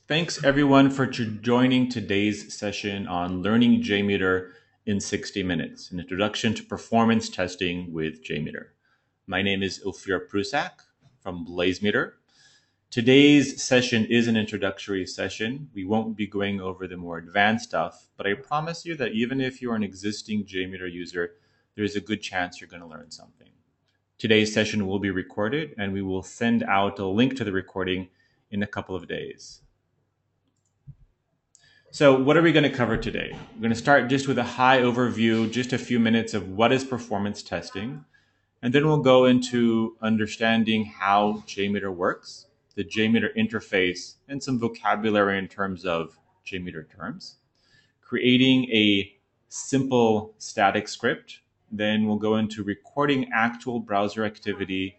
Thanks everyone for joining today's session on learning JMeter in 60 minutes, an introduction to performance testing with JMeter. My name is Ilfir Prusak from BlazeMeter. Today's session is an introductory session. We won't be going over the more advanced stuff, but I promise you that even if you're an existing JMeter user, there's a good chance you're going to learn something. Today's session will be recorded and we will send out a link to the recording in a couple of days. So what are we going to cover today? We're going to start just with a high overview, just a few minutes of what is performance testing. And then we'll go into understanding how JMeter works, the JMeter interface, and some vocabulary in terms of JMeter terms. Creating a simple static script. Then we'll go into recording actual browser activity,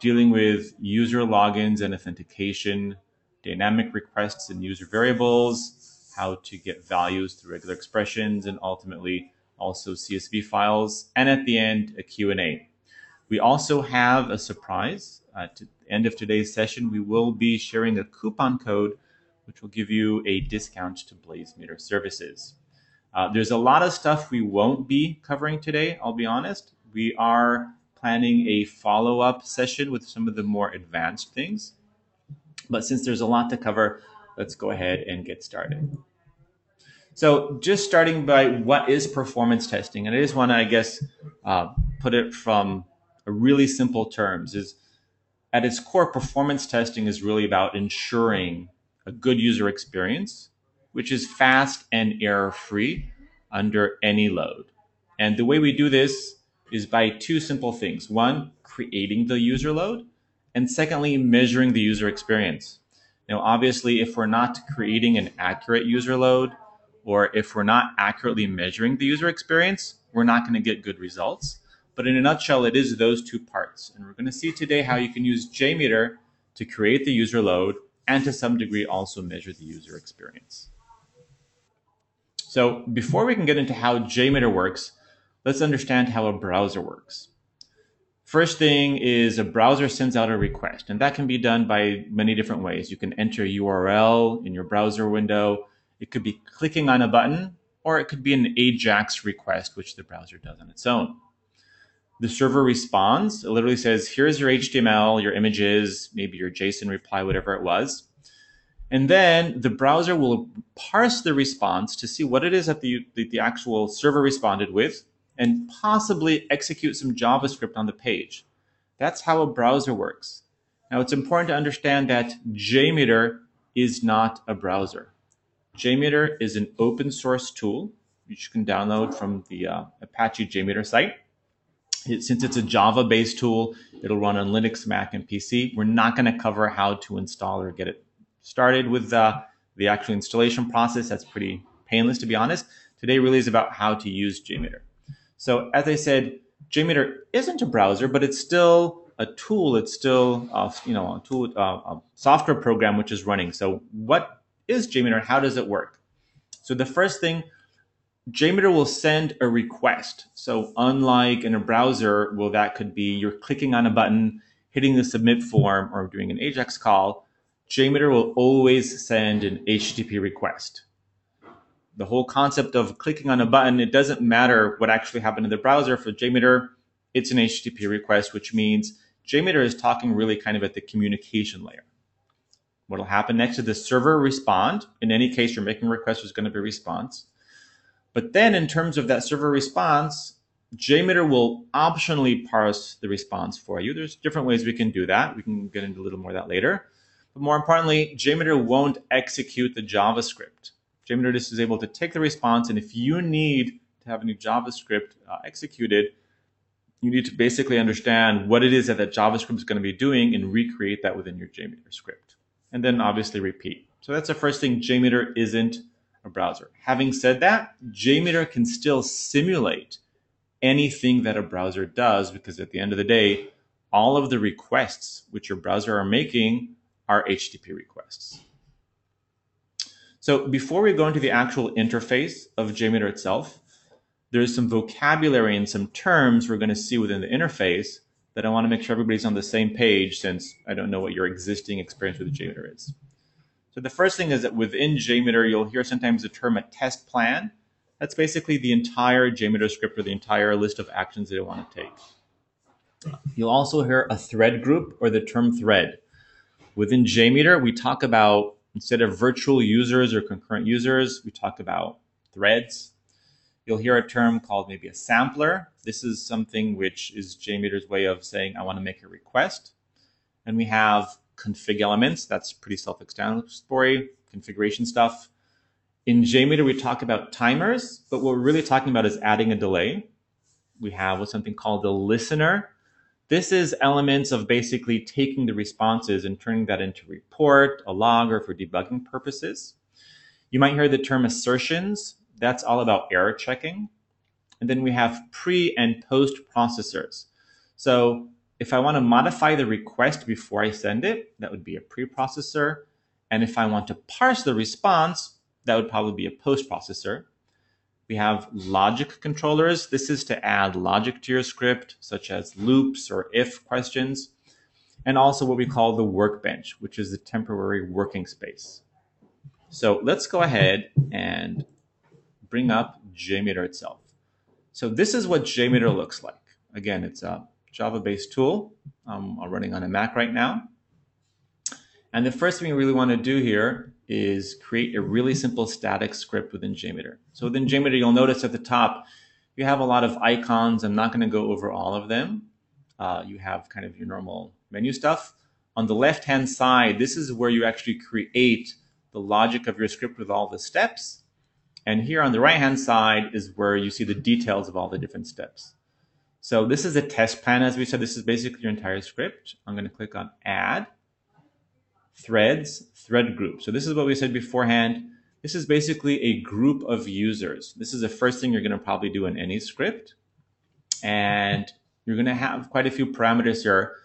dealing with user logins and authentication, dynamic requests and user variables, how to get values through regular expressions, and ultimately also CSV files, and at the end, a Q&A. We also have a surprise. At the end of today's session, we will be sharing a coupon code which will give you a discount to BlazeMeter services. There's a lot of stuff we won't be covering today, I'll be honest. We are planning a follow-up session with some of the more advanced things. But since there's a lot to cover, let's go ahead and get started. So just starting by what is performance testing, and I just want to, I guess, put it from a really simple terms, is at its core, performance testing is really about ensuring a good user experience, which is fast and error-free under any load. And the way we do this is by two simple things. One, creating the user load, and secondly, measuring the user experience. Now, obviously, if we're not creating an accurate user load, or if we're not accurately measuring the user experience, we're not going to get good results. But in a nutshell, it is those two parts. And we're going to see today how you can use JMeter to create the user load and to some degree also measure the user experience. So before we can get into how JMeter works, let's understand how a browser works. First thing is a browser sends out a request, and that can be done by many different ways. You can enter a URL in your browser window. It could be clicking on a button, or it could be an AJAX request, which the browser does on its own. The server responds. It literally says, here's your HTML, your images, maybe your JSON reply, whatever it was. And then the browser will parse the response to see what it is that the actual server responded with and possibly execute some JavaScript on the page. That's how a browser works. Now, it's important to understand that JMeter is not a browser. JMeter is an open source tool which you can download from the Apache JMeter site. Since it's a Java-based tool, it'll run on Linux, Mac, and PC. We're not going to cover how to install or get it started with the actual installation process. That's pretty painless, to be honest. Today really is about how to use JMeter. So as I said, JMeter isn't a browser, but it's still a tool. It's still a tool, a software program which is running. So what is JMeter? How does it work? So the first thing, JMeter will send a request. So unlike in a browser, well, that could be you're clicking on a button, hitting the submit form, or doing an AJAX call, JMeter will always send an HTTP request. The whole concept of clicking on a button, it doesn't matter what actually happened in the browser. For JMeter, it's an HTTP request, which means JMeter is talking really kind of at the communication layer. What will happen next is the server respond. In any case, you're making a request, there's going to be a response. But then in terms of that server response, JMeter will optionally parse the response for you. There's different ways we can do that. We can get into a little more of that later. But more importantly, JMeter won't execute the JavaScript. JMeter just is able to take the response, and if you need to have a new JavaScript executed, you need to basically understand what it is that JavaScript is going to be doing and recreate that within your JMeter script. And then obviously repeat. So that's the first thing, JMeter isn't a browser. Having said that, JMeter can still simulate anything that a browser does, because at the end of the day, all of the requests which your browser are making are HTTP requests. So before we go into the actual interface of JMeter itself, there's some vocabulary and some terms we're going to see within the interface that I want to make sure everybody's on the same page, since I don't know what your existing experience with JMeter is. So the first thing is that within JMeter, you'll hear sometimes the term a test plan. That's basically the entire JMeter script or the entire list of actions that I want to take. You'll also hear a thread group or the term thread. Within JMeter, we talk about, instead of virtual users or concurrent users, we talk about threads. You'll hear a term called maybe a sampler. This is something which is JMeter's way of saying, I want to make a request. And we have config elements. That's pretty self-explanatory, configuration stuff. In JMeter, we talk about timers, but what we're really talking about is adding a delay. We have something called the listener. This is elements of basically taking the responses and turning that into a report, a log, or for debugging purposes. You might hear the term assertions. That's all about error checking. And then we have pre and post processors. So if I want to modify the request before I send it, that would be a pre-processor. And if I want to parse the response, that would probably be a post processor. We have logic controllers. This is to add logic to your script, such as loops or if questions. And also what we call the workbench, which is the temporary working space. So let's go ahead and bring up JMeter itself. So this is what JMeter looks like. Again, it's a Java-based tool. I'm running on a Mac right now. And the first thing we really want to do here is create a really simple static script within JMeter. So within JMeter, you'll notice at the top, you have a lot of icons. I'm not going to go over all of them. You have kind of your normal menu stuff. On the left-hand side, this is where you actually create the logic of your script with all the steps. And here on the right-hand side is where you see the details of all the different steps. So this is a test plan. As we said, this is basically your entire script. I'm going to click on Add, Threads, Thread Group. So this is what we said beforehand. This is basically a group of users. This is the first thing you're going to probably do in any script. And you're going to have quite a few parameters here.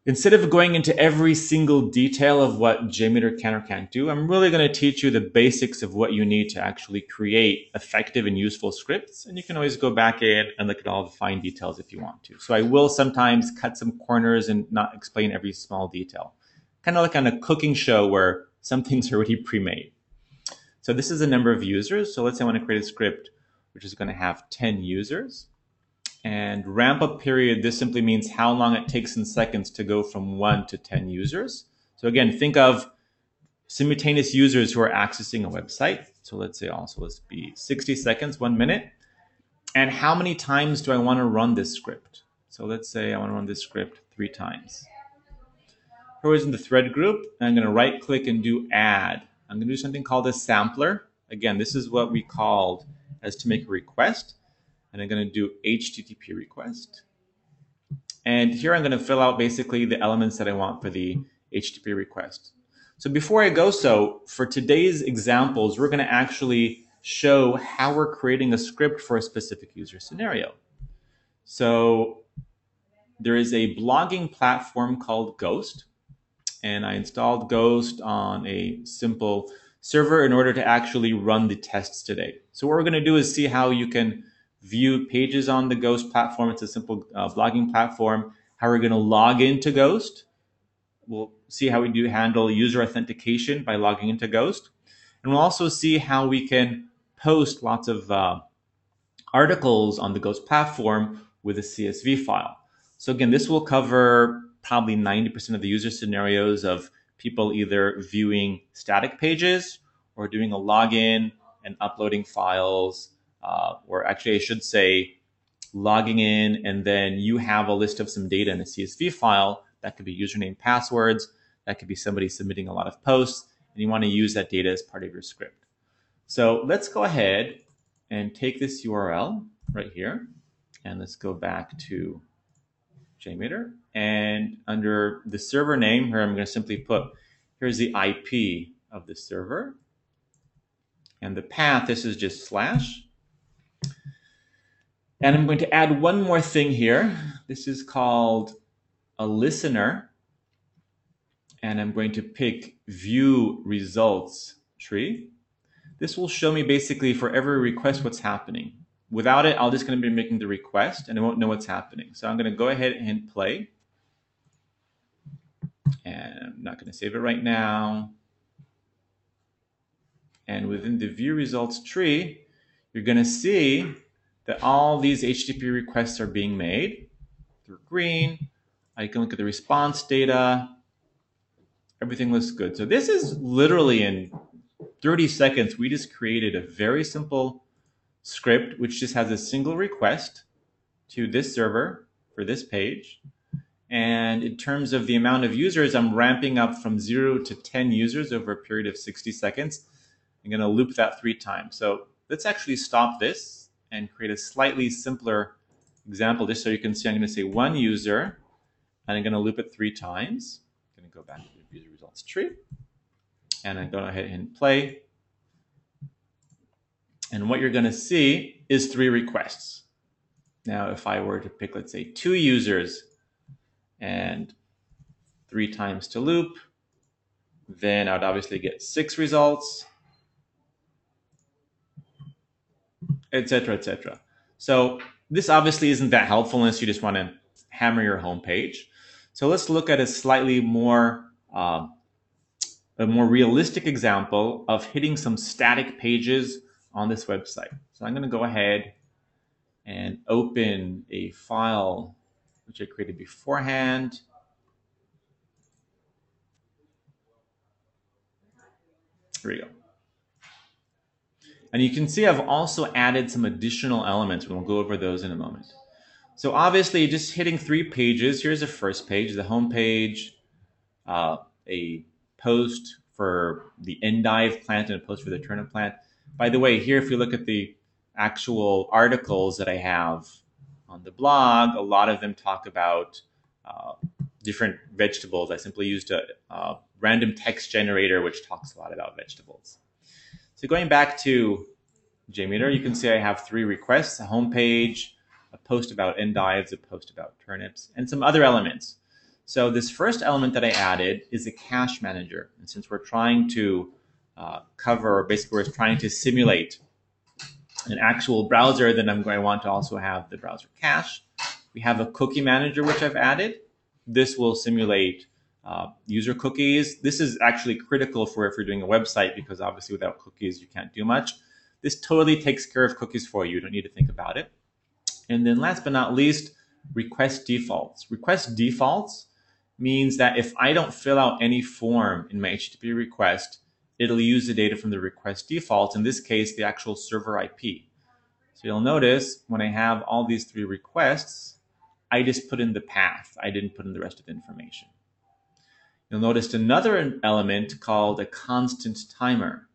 Instead of going into every single detail of what JMeter can or can't do, I'm really going to teach you the basics of what you need to actually create effective and useful scripts. And you can always go back in and look at all the fine details if you want to. So I will sometimes cut some corners and not explain every small detail. Kind of like on a cooking show where some things are already pre-made. So this is the number of users. So let's say I want to create a script which is going to have 10 users. And ramp up period, this simply means how long it takes in seconds to go from 1 to 10 users. So again, think of simultaneous users who are accessing a website. So let's say also let's be 60 seconds, 1 minute. And how many times do I want to run this script? So let's say I want to run this script 3 times. Here is in the thread group, and I'm going to right click and do add. I'm going to do something called a sampler. Again, this is what we called as to make a request. And I'm going to do HTTP request. And here I'm going to fill out basically the elements that I want for the HTTP request. So before I go, for today's examples, we're going to actually show how we're creating a script for a specific user scenario. So there is a blogging platform called Ghost. And I installed Ghost on a simple server in order to actually run the tests today. So what we're going to do is see how you can view pages on the Ghost platform. It's a simple blogging platform. How we're going to log into Ghost. We'll see how we do handle user authentication by logging into Ghost. And we'll also see how we can post lots of articles on the Ghost platform with a CSV file. So again, this will cover probably 90% of the user scenarios of people either viewing static pages or doing a login and uploading files, or actually I should say logging in and then you have a list of some data in a CSV file. That could be username, passwords. That could be somebody submitting a lot of posts and you want to use that data as part of your script. So let's go ahead and take this URL right here and let's go back to JMeter, and under the server name here, I'm going to simply put, here's the IP of the server, and the path, this is just slash. And I'm going to add one more thing here. This is called a listener, and I'm going to pick view results tree. This will show me basically for every request what's happening. Without it, I'm just going to be making the request and I won't know what's happening. So I'm going to go ahead and play. And I'm not going to save it right now. And within the view results tree, you're going to see that all these HTTP requests are being made through green. I can look at the response data. Everything looks good. So this is literally in 30 seconds, we just created a very simple script which just has a single request to this server for this page. And in terms of the amount of users, I'm ramping up from 0 to 10 users over a period of 60 seconds. I'm going to loop that 3 times. So let's actually stop this and create a slightly simpler example just so you can see. I'm going to say 1 user, and I'm going to loop it 3 times. I'm going to go back to the user results tree, and I'm going to hit and play. And what you're going to see is 3 requests. Now, if I were to pick, let's say, 2 users and 3 times to loop, then I would obviously get 6 results, etc., etc. So this obviously isn't that helpful unless you just want to hammer your home page. So let's look at a slightly more realistic example of hitting some static pages on this website. So I'm going to go ahead and open a file which I created beforehand. Here we go. And you can see I've also added some additional elements, and we'll go over those in a moment. So obviously, just hitting 3 pages. Here's the first page, the home page, a post for the endive plant and a post for the turnip plant. By the way, here, if you look at the actual articles that I have on the blog, a lot of them talk about different vegetables. I simply used a random text generator, which talks a lot about vegetables. So going back to JMeter, you can see I have 3 requests: a home page, a post about endives, a post about turnips, and some other elements. So this first element that I added is a cache manager. And since we're trying to basically we're trying to simulate an actual browser, then I'm going to want to also have the browser cache. We have a cookie manager, which I've added. This will simulate user cookies. This is actually critical for if you're doing a website, because obviously without cookies, you can't do much. This totally takes care of cookies for you. You don't need to think about it. And then last but not least, request defaults. Request defaults means that if I don't fill out any form in my HTTP request, it'll use the data from the request defaults, in this case, the actual server IP. So you'll notice when I have all these 3 requests, I just put in the path. I didn't put in the rest of the information. You'll notice another element called a constant timer.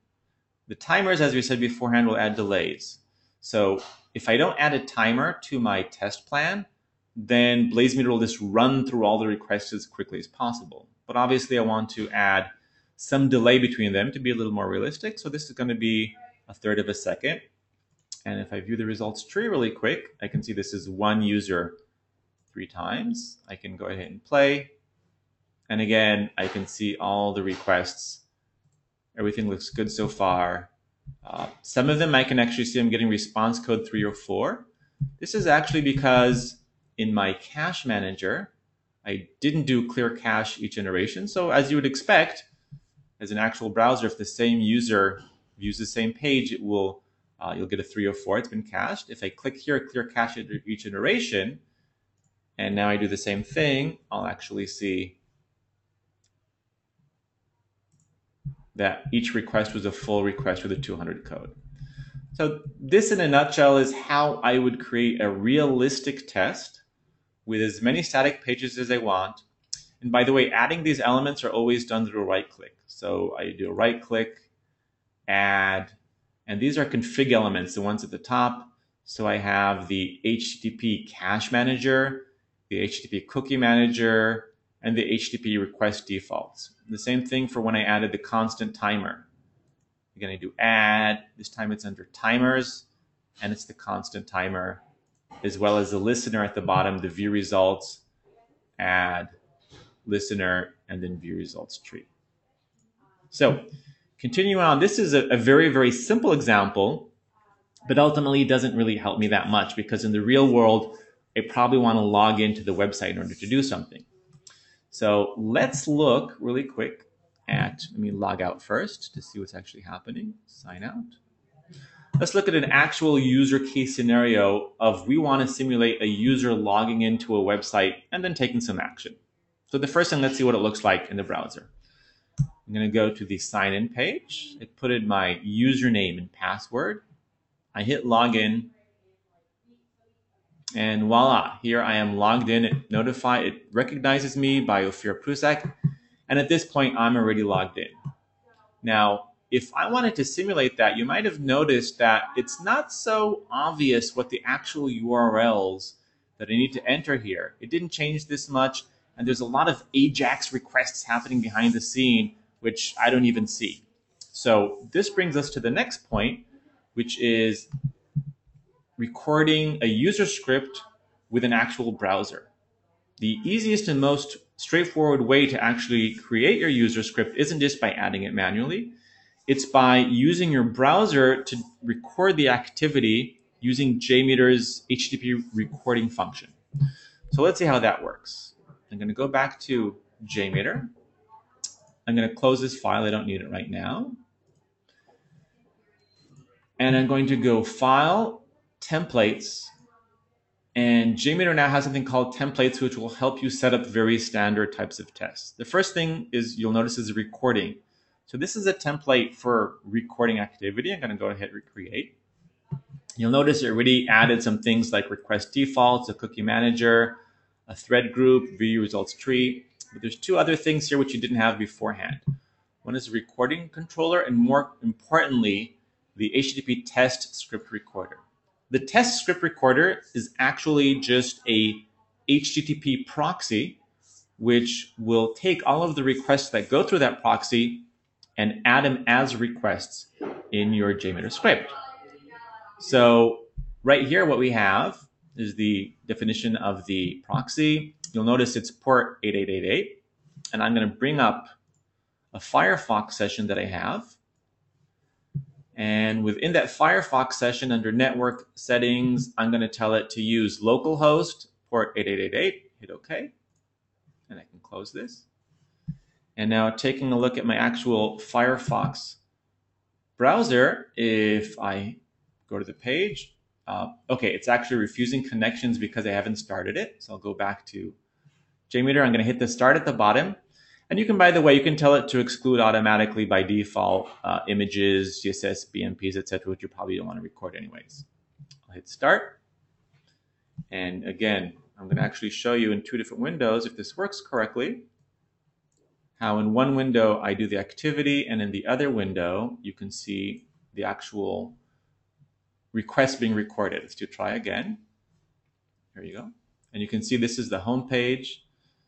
The timers, as we said beforehand, will add delays. So if I don't add a timer to my test plan, then BlazeMeter will just run through all the requests as quickly as possible. But obviously I want to add some delay between them to be a little more realistic. So this is going to be 1/3 of a second. And if I view the results tree really quick, I can see this is 1 user 3 times. I can go ahead and play. And again, I can see all the requests. Everything looks good so far. Some of them I can actually see I'm getting response code 3 or 4. This is actually because in my cache manager, I didn't do clear cache each iteration. So as you would expect, as an actual browser, if the same user views the same page, it will you'll get a 3 or 4. It's been cached. If I click here, clear cache each iteration, and now I do the same thing, I'll actually see that each request was a full request with a 200 code. So this in a nutshell is how I would create a realistic test with as many static pages as I want. And by the way, adding these elements are always done through a right click. So I do a right click, add, and these are config elements, the ones at the top. So I have the HTTP cache manager, the HTTP cookie manager, and the HTTP request defaults. The same thing for when I added the constant timer. Again, I do add, this time it's under timers, and it's the constant timer, as well as the listener at the bottom, the view results, add, listener, and then view results tree. So continuing on, this is a very, very simple example, but ultimately it doesn't really help me that much, because in the real world, I probably want to log into the website in order to do something. So let's look really quick let me log out first to see what's actually happening. Sign out. Let's look at an actual user case scenario of we want to simulate a user logging into a website and then taking some action. So the first thing, let's see what it looks like in the browser. I'm going to go to the sign in page. I put in my username and password. I hit login. And voila, here I am logged in. It recognizes me by Ophir Prusak. And at this point, I'm already logged in. Now, if I wanted to simulate that, you might have noticed that it's not so obvious what the actual URLs that I need to enter here. It didn't change this much, and there's a lot of AJAX requests happening behind the scene, which I don't even see. So this brings us to the next point, which is recording a user script with an actual browser. The easiest and most straightforward way to actually create your user script isn't just by adding it manually. It's by using your browser to record the activity using JMeter's HTTP recording function. So let's see how that works. I'm going to go back to JMeter. I'm going to close this file. I don't need it right now. And I'm going to go File, Templates. And JMeter now has something called templates, which will help you set up very standard types of tests. The first thing is you'll notice is recording. So this is a template for recording activity. I'm going to go ahead and recreate. You'll notice it already added some things like request defaults, a cookie manager, a thread group, view results tree. But there's two other things here which you didn't have beforehand. One is a recording controller, and more importantly, the HTTP test script recorder. The test script recorder is actually just a HTTP proxy, which will take all of the requests that go through that proxy and add them as requests in your JMeter script. So right here, what we have is the definition of the proxy. You'll notice it's port 8888, and I'm going to bring up a Firefox session that I have. And within that Firefox session, under network settings, I'm going to tell it to use localhost port 8888, hit OK, and I can close this. And now taking a look at my actual Firefox browser, if I go to the page, okay, it's actually refusing connections because I haven't started it. So I'll go back to JMeter. I'm going to hit the start at the bottom. And you can, by the way, you can tell it to exclude automatically by default images, CSS, BMPs, etc., which you probably don't want to record anyways. I'll hit start. And again, I'm going to actually show you in two different windows, if this works correctly, how in one window I do the activity, and in the other window, you can see the actual request being recorded. Let's do try again. Here you go. And you can see this is the home page.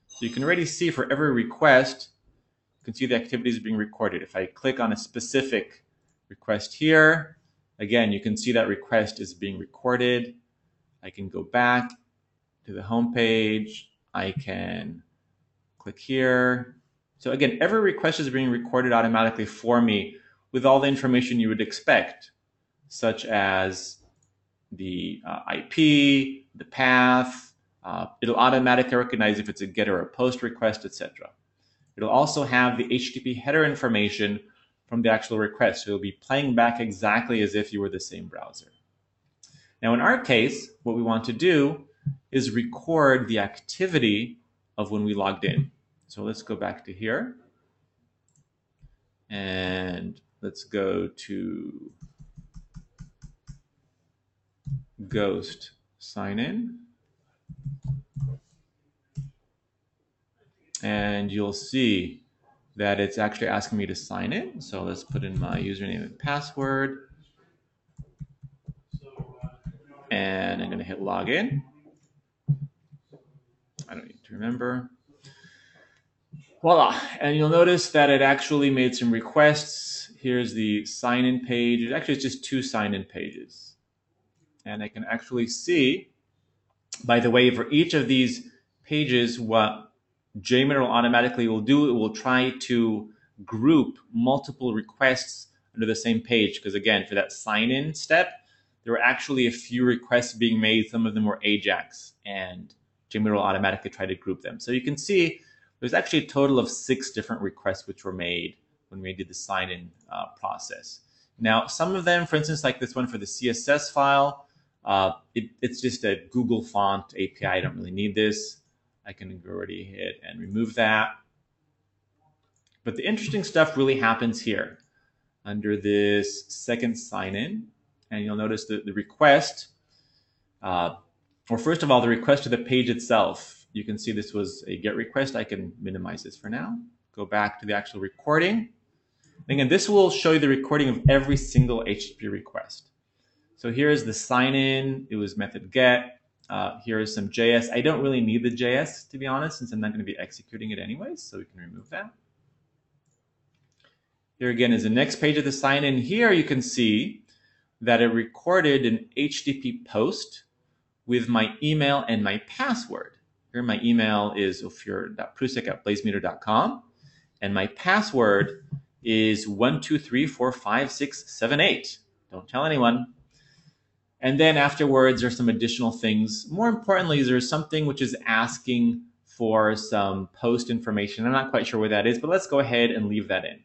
So you can already see for every request, you can see the activities being recorded. If I click on a specific request here, again, you can see that request is being recorded. I can go back to the home page. I can click here. So again, every request is being recorded automatically for me with all the information you would expect, such as the IP, the path. It'll automatically recognize if it's a GET or a POST request, etc. It'll also have the HTTP header information from the actual request. So it'll be playing back exactly as if you were the same browser. Now, in our case, what we want to do is record the activity of when we logged in. So let's go back to here. And let's go to Ghost sign in. And you'll see that it's actually asking me to sign in. So let's put in my username and password. And I'm going to hit login. I don't need to remember. Voila. And you'll notice that it actually made some requests. Here's the sign-in page. Actually, it's just two sign-in pages. And I can actually see, by the way, for each of these pages, what JMeter automatically will do, it will try to group multiple requests under the same page. Because again, for that sign-in step, there were actually a few requests being made. Some of them were AJAX, and JMeter will automatically try to group them. So you can see There's actually a total of 6 different requests which were made when we did the sign-in process. Now, some of them, for instance, like this one for the CSS file, it's just a Google font API. I don't really need this. I can already hit and remove that. But the interesting stuff really happens here under this second sign-in. And you'll notice that the request, or first of all, the request to the page itself. You can see this was a GET request. I can minimize this for now. Go back to the actual recording. And again, this will show you the recording of every single HTTP request. So here's the sign-in. It was method GET. Here is some JS. I don't really need the JS, to be honest, since I'm not going to be executing it anyways, so we can remove that. Here again is the next page of the sign-in. Here you can see that it recorded an HTTP post with my email and my password. Here my email is ofir.prusik@blazemeter.com, and my password is 123456778. Don't tell anyone. And then afterwards, there's some additional things. More importantly, there's something which is asking for some post information. I'm not quite sure what that is, but let's go ahead and leave that in.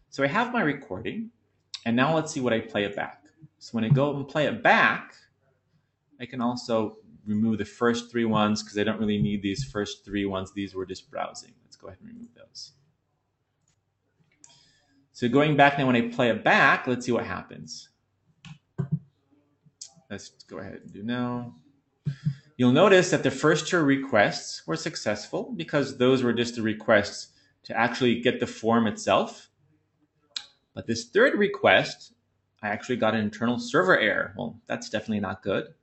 So I have my recording, and now let's see what I play it back. So when I go and play it back, I can also remove the first 3 ones because I don't really need these first 3 ones. These were just browsing. Let's go ahead and remove those. So going back now, when I play it back, let's see what happens. Let's go ahead and do no. You'll notice that the first 2 requests were successful because those were just the requests to actually get the form itself. But this 3rd request, I actually got an internal server error. Well, that's definitely not good.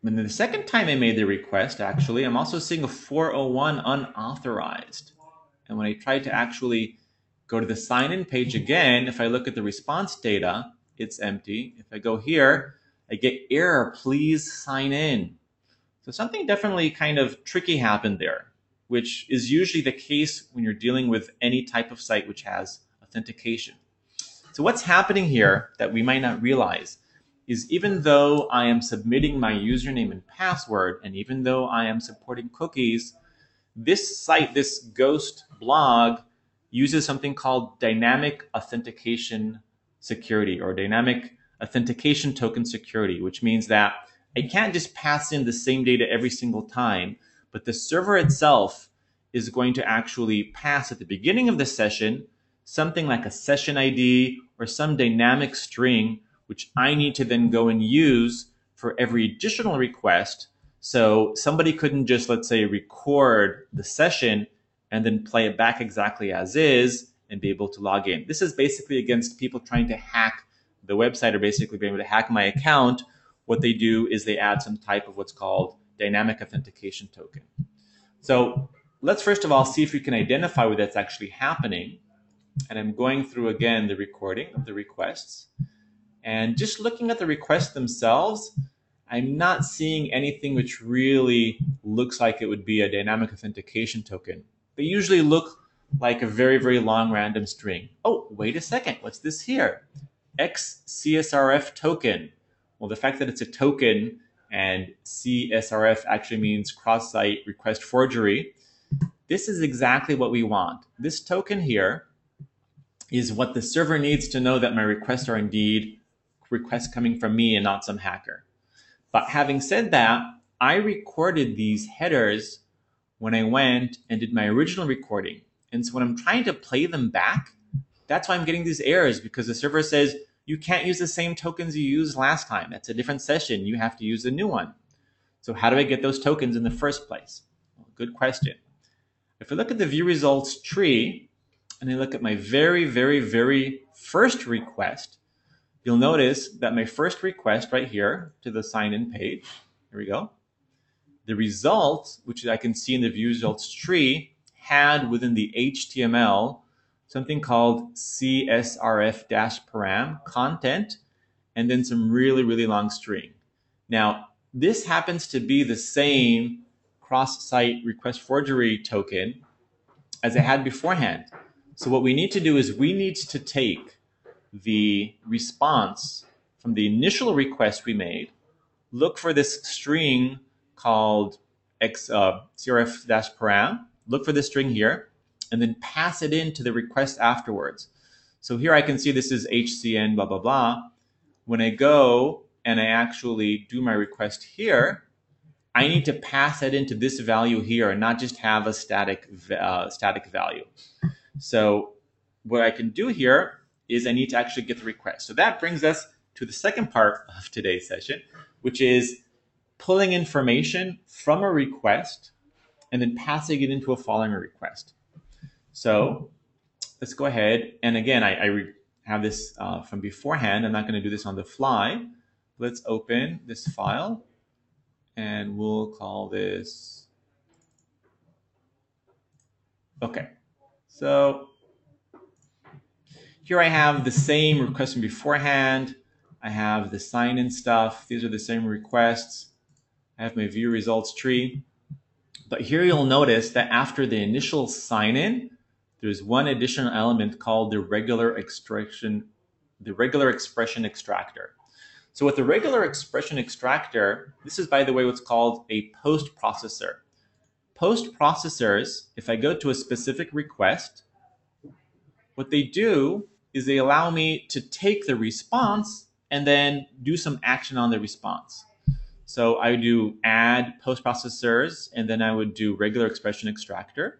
And then the second time I made the request, actually, I'm also seeing a 401 unauthorized. And when I try to actually go to the sign-in page again, if I look at the response data, it's empty. If I go here, I get error, please sign in. So something definitely kind of tricky happened there, which is usually the case when you're dealing with any type of site which has authentication. So what's happening here that we might not realize is even though I am submitting my username and password, and even though I am supporting cookies, this site, this ghost blog, uses something called dynamic authentication security or dynamic authentication token security, which means that I can't just pass in the same data every single time, but the server itself is going to actually pass at the beginning of the session something like a session ID or some dynamic string, which I need to then go and use for every additional request. So somebody couldn't just, let's say, record the session and then play it back exactly as is and be able to log in. This is basically against people trying to hack the website or basically being able to hack my account. What they do is they add some type of what's called dynamic authentication token. So let's first of all see if we can identify where that's actually happening. And I'm going through again the recording of the requests. And just looking at the requests themselves, I'm not seeing anything which really looks like it would be a dynamic authentication token. They usually look like a very, very long random string. Oh, wait a second. What's this here? XCSRF token. Well, the fact that it's a token and CSRF actually means cross-site request forgery. This is exactly what we want. This token here is what the server needs to know that my requests are indeed requests coming from me and not some hacker. But having said that, I recorded these headers when I went and did my original recording. And so when I'm trying to play them back, that's why I'm getting these errors, because the server says, you can't use the same tokens you used last time. That's a different session. You have to use a new one. So how do I get those tokens in the first place? Well, good question. If we look at the view results tree, and I look at my very, very, very first request, you'll notice that my first request right here to the sign-in page, here we go, the result, which I can see in the view results tree, had within the HTML something called CSRF-param content, and then some really, really long string. Now, this happens to be the same cross-site request forgery token as I had beforehand. So what we need to do is we need to take the response from the initial request we made, look for this string called crf-param, look for the string here, and then pass it into the request afterwards. So here I can see this is HCN blah, blah, blah. When I go and I actually do my request here, I need to pass it into this value here and not just have a static value. So what I can do here is I need to actually get the request. So that brings us to the second part of today's session, which is pulling information from a request and then passing it into a following request. So let's go ahead. And again, I have this from beforehand. I'm not going to do this on the fly. Let's open this file and we'll call this. Okay. So here I have the same request from beforehand. I have the sign-in stuff. These are the same requests. I have my view results tree. But here you'll notice that after the initial sign-in, there's one additional element called the regular expression extractor. So with the regular expression extractor, this is, by the way, what's called a post processor. Post processors, if I go to a specific request, what they do is they allow me to take the response and then do some action on the response. So I would do add post processors, and then I would do regular expression extractor.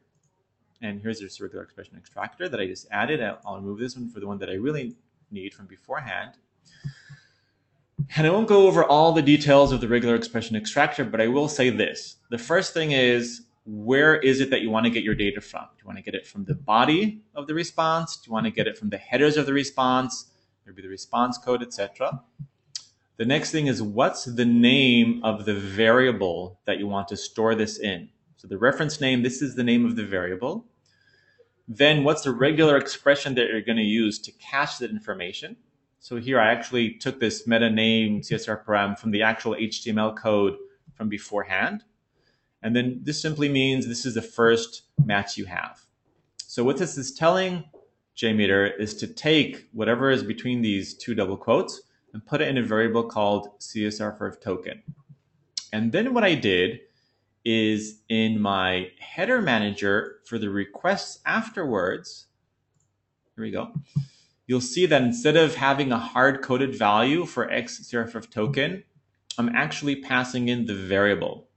And here's this regular expression extractor that I just added. I'll remove this one for the one that I really need from beforehand. And I won't go over all the details of the regular expression extractor, but I will say this. The first thing is, where is it that you want to get your data from? Do you want to get it from the body of the response? Do you want to get it from the headers of the response? Maybe the response code, etc. The next thing is, what's the name of the variable that you want to store this in? So the reference name, this is the name of the variable. Then what's the regular expression that you're going to use to cache that information? So here I actually took this meta name CSR param from the actual HTML code from beforehand. And then this simply means this is the first match you have. So what this is telling JMeter is to take whatever is between these two double quotes and put it in a variable called CSR token. And then what I did is in my header manager for the requests afterwards, here we go, you'll see that instead of having a hard-coded value for XCRF token, I'm actually passing in the variable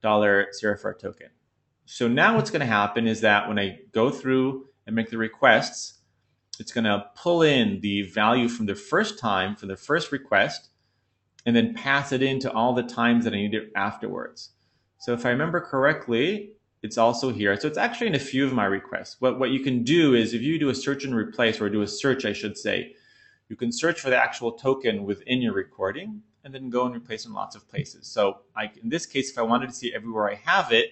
$CRF token. So now what's going to happen is that when I go through and make the requests, it's going to pull in the value from the first time, for the first request, and then pass it into all the times that I need it afterwards. So if I remember correctly, it's also here. So it's actually in a few of my requests. What you can do is if you do a search and replace, or do a search, I should say, you can search for the actual token within your recording and then go and replace in lots of places. So in this case, if I wanted to see everywhere I have it,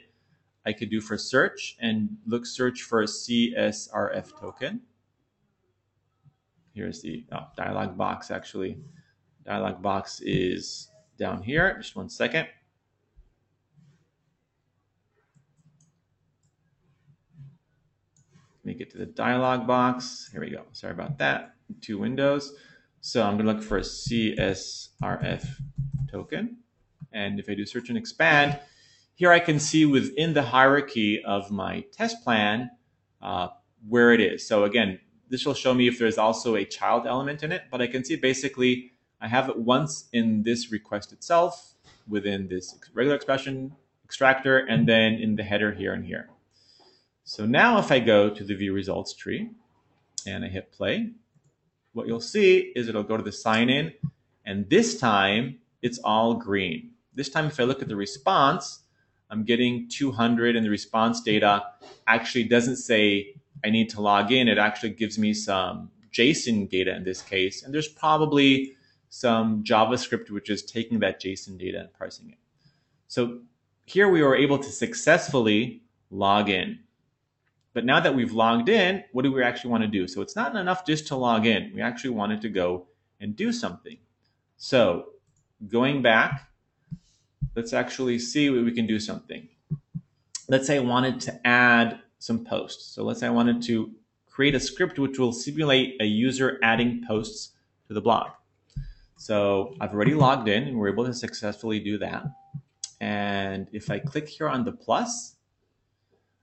I could do for search and search for a CSRF token. Here's the dialog box, actually. Dialog box is down here. Just one second. Let me get to the dialog box. Here we go. Sorry about that. Two windows. So I'm going to look for a CSRF token. And if I do search and expand, here I can see within the hierarchy of my test plan where it is. So again, this will show me if there's also a child element in it, but I can see basically I have it once in this request itself within this regular expression extractor, and then in the header here and here. So now if I go to the view results tree and I hit play, what you'll see is it'll go to the sign in, and this time it's all green. This time if I look at the response, I'm getting 200, and the response data actually doesn't say I need to log in. It actually gives me some JSON data in this case, and there's probably some JavaScript which is taking that JSON data and parsing it. So here we were able to successfully log in. But now that we've logged in, what do we actually want to do? So it's not enough just to log in. We actually wanted to go and do something. So going back, let's actually see what we can do something. Let's say I wanted to add some posts. So let's say I wanted to create a script which will simulate a user adding posts to the blog. So I've already logged in and we're able to successfully do that. And if I click here on the plus,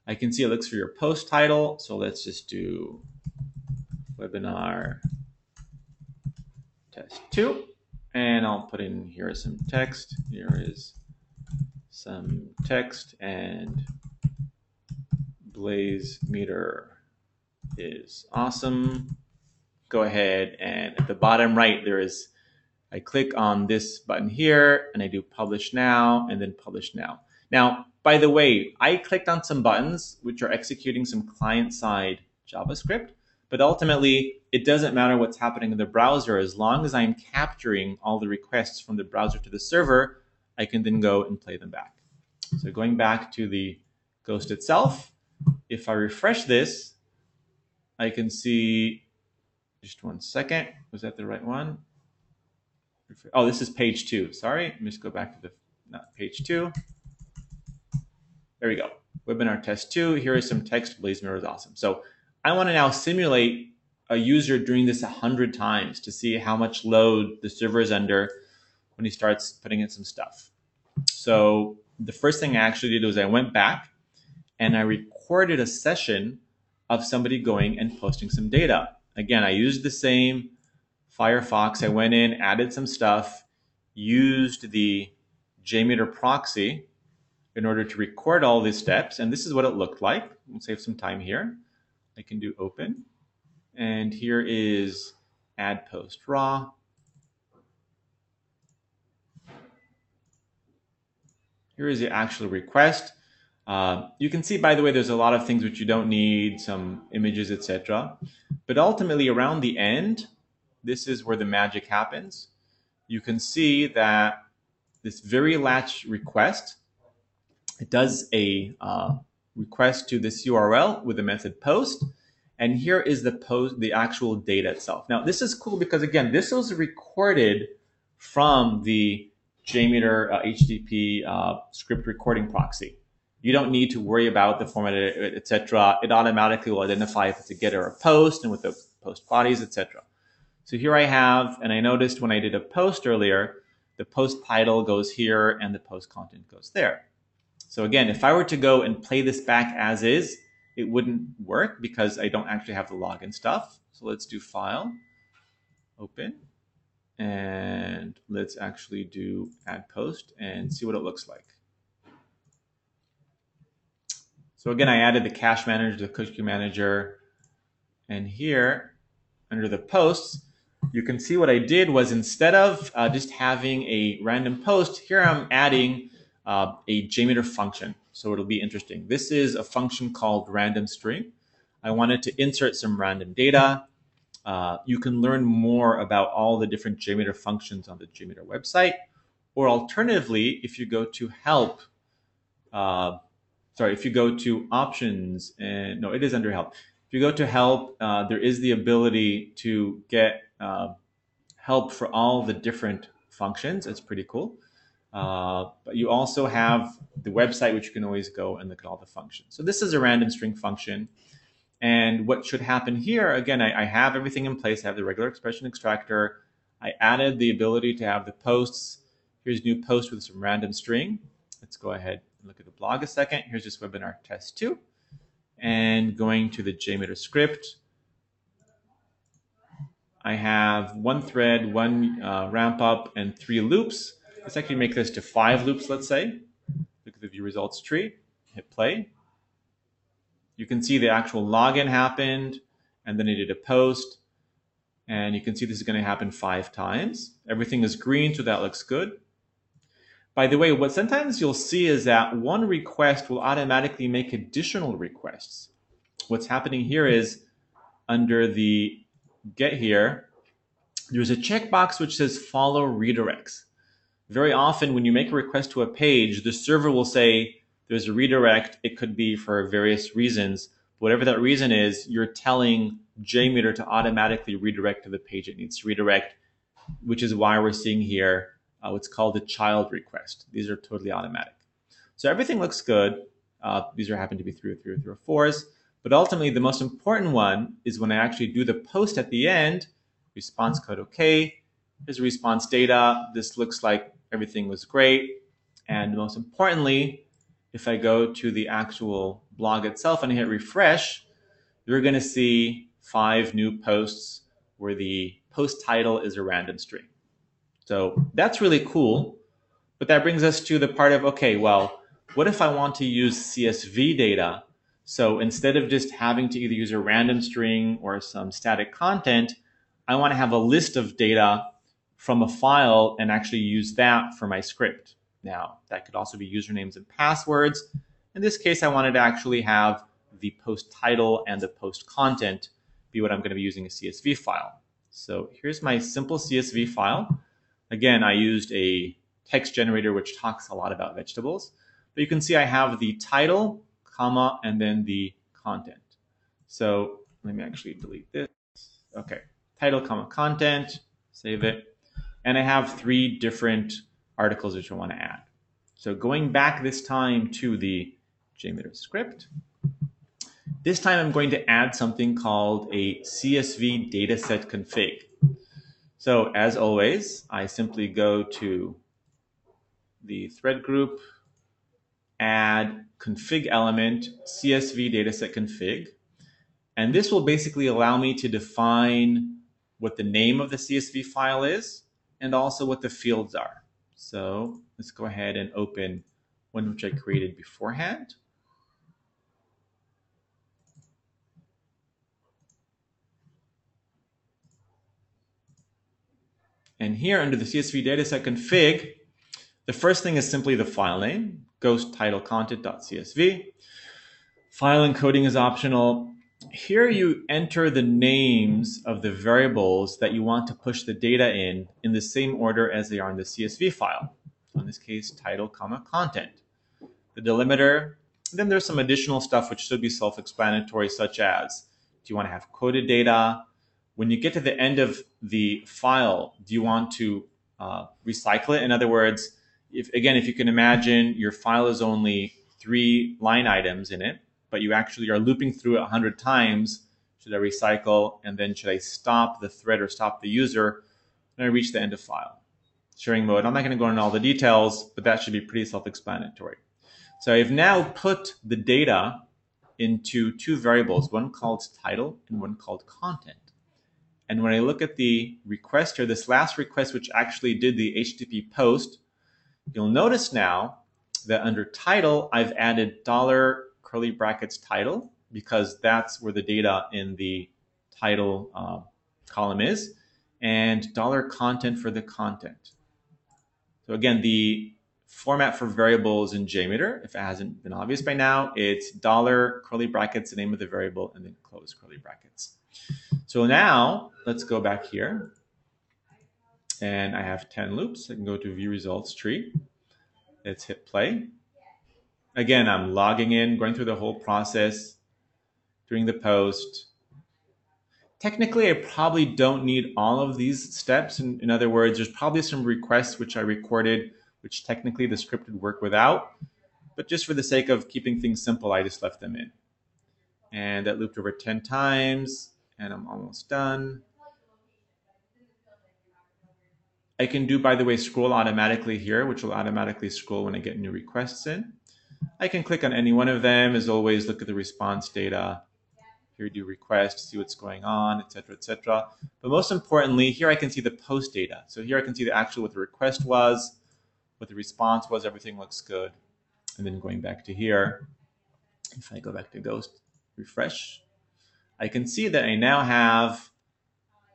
I can see it looks for your post title. So let's just do webinar test 2. And I'll put in here some text. Here is some text, and JMeter is awesome. Go ahead, and at the bottom right, I click on this button here, and I do publish now, and then publish now. Now, by the way, I clicked on some buttons which are executing some client-side JavaScript, but ultimately, it doesn't matter what's happening in the browser. As long as I'm capturing all the requests from the browser to the server, I can then go and play them back. So going back to the Ghost itself, if I refresh this, I can see, just one second, was that the right one? Oh, this is page 2. Sorry, let me just go back to page 2. There we go. Webinar test 2. Here is some text. JMeter is awesome. So I want to now simulate a user doing this 100 times to see how much load the server is under when he starts putting in some stuff. So the first thing I actually did was I went back and I recorded a session of somebody going and posting some data. Again, I used the same Firefox. I went in, added some stuff, used the JMeter proxy in order to record all these steps. And this is what it looked like. We'll save some time here. I can do open. And here is add post raw. Here is the actual request. You can see, by the way, there's a lot of things which you don't need, some images, etc. But ultimately, around the end, this is where the magic happens. You can see that this very last request, it does a request to this URL with the method post. And here is the actual data itself. Now, this is cool because, again, this was recorded from the JMeter HTTP script recording proxy. You don't need to worry about the format, etc. It automatically will identify if it's a get or a post, and with the post bodies, etc. So here I have, and I noticed when I did a post earlier, the post title goes here and the post content goes there. So again, if I were to go and play this back as is, it wouldn't work because I don't actually have the login stuff. So let's do file, open, and let's actually do add post and see what it looks like. So again, I added the cache manager, the cookie manager, and here under the posts, you can see what I did was instead of just having a random post, here I'm adding a JMeter function. So it'll be interesting. This is a function called random string. I wanted to insert some random data. You can learn more about all the different JMeter functions on the JMeter website. Or alternatively, if you go to help, if you go to options, and no, it is under help. If you go to help, there is the ability to get help for all the different functions. It's pretty cool. But you also have the website, which you can always go and look at all the functions. So this is a random string function. And what should happen here, again, I have everything in place. I have the regular expression extractor. I added the ability to have the posts. Here's new post with some random string. Let's go ahead and look at the blog a second. Here's just webinar test 2. And going to the JMeter script, I have one thread, one ramp up, and 3 loops. Let's actually make this to 5 loops, let's say. Look at the view results tree, hit play. You can see the actual login happened, and then I did a post. And you can see this is going to happen 5 times. Everything is green, so that looks good. By the way, what sometimes you'll see is that one request will automatically make additional requests. What's happening here is under the get here, there's a checkbox which says follow redirects. Very often when you make a request to a page, the server will say there's a redirect. It could be for various reasons. Whatever that reason is, you're telling JMeter to automatically redirect to the page it needs to redirect, which is why we're seeing here what's called a child request. These are totally automatic. So everything looks good. These are happen to be 3 or 4s. But ultimately, the most important one is when I actually do the post at the end, response code OK. Here's response data. This looks like everything was great. And most importantly, if I go to the actual blog itself and I hit refresh, you're going to see 5 new posts where the post title is a random string. So that's really cool. But that brings us to the part of, okay, well, what if I want to use CSV data? So instead of just having to either use a random string or some static content, I want to have a list of data from a file and actually use that for my script. Now, that could also be usernames and passwords. In this case, I wanted to actually have the post title and the post content be what I'm going to be using a CSV file. So here's my simple CSV file. Again, I used a text generator which talks a lot about vegetables. But you can see I have the title, comma, and then the content. So let me actually delete this. Okay, title, comma, content, save it. And I have 3 different articles which I want to add. So going back this time to the JMeter script, this time I'm going to add something called a CSV dataset config. So as always, I simply go to the thread group, add config element, CSV dataset config. And this will basically allow me to define what the name of the CSV file is and also what the fields are. So let's go ahead and open one which I created beforehand. And here under the CSV dataset config, the first thing is simply the file name, ghost title content.csv. File encoding is optional. Here you enter the names of the variables that you want to push the data in the same order as they are in the CSV file. So in this case, title, comma, content. The delimiter, then there's some additional stuff which should be self-explanatory, such as, do you want to have quoted data? When you get to the end of the file, do you want to recycle it? In other words, if you can imagine your file is only 3 line items in it, but you actually are looping through it 100 times, should I recycle? And then should I stop the thread or stop the user when I reach the end of file? Sharing mode, I'm not going to go into all the details, but that should be pretty self-explanatory. So I've now put the data into 2 variables, one called title and one called content. And when I look at the request here, this last request which actually did the HTTP post, you'll notice now that under title, I've added $curly brackets title because that's where the data in the title column is, and $content for the content. So again, the format for variables in JMeter, if it hasn't been obvious by now, it's $curly brackets, the name of the variable, and then close curly brackets. So now let's go back here, and I have 10 loops. I can go to view results tree. Let's hit play. Again, I'm logging in, going through the whole process, doing the post. Technically, I probably don't need all of these steps. In other words, there's probably some requests which I recorded, which technically the script would work without. But just for the sake of keeping things simple, I just left them in. And that looped over 10 times, and I'm almost done. I can do, by the way, scroll automatically here, which will automatically scroll when I get new requests in. I can click on any one of them. As always, look at the response data. Here, do request, see what's going on, etc., etc. But most importantly, here I can see the post data. So here I can see the actual what the request was, what the response was. Everything looks good. And then going back to here, if I go back to Ghost, refresh, I can see that I now have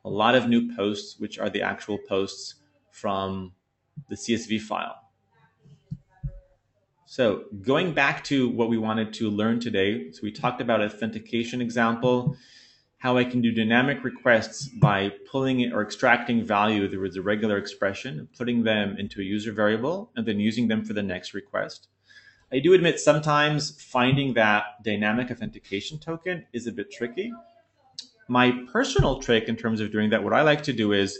a lot of new posts, which are the actual posts from the CSV file. So going back to what we wanted to learn today, so we talked about authentication example, how I can do dynamic requests by pulling it or extracting value. There was a regular expression, putting them into a user variable, and then using them for the next request. I do admit sometimes finding that dynamic authentication token is a bit tricky. My personal trick in terms of doing that, what I like to do is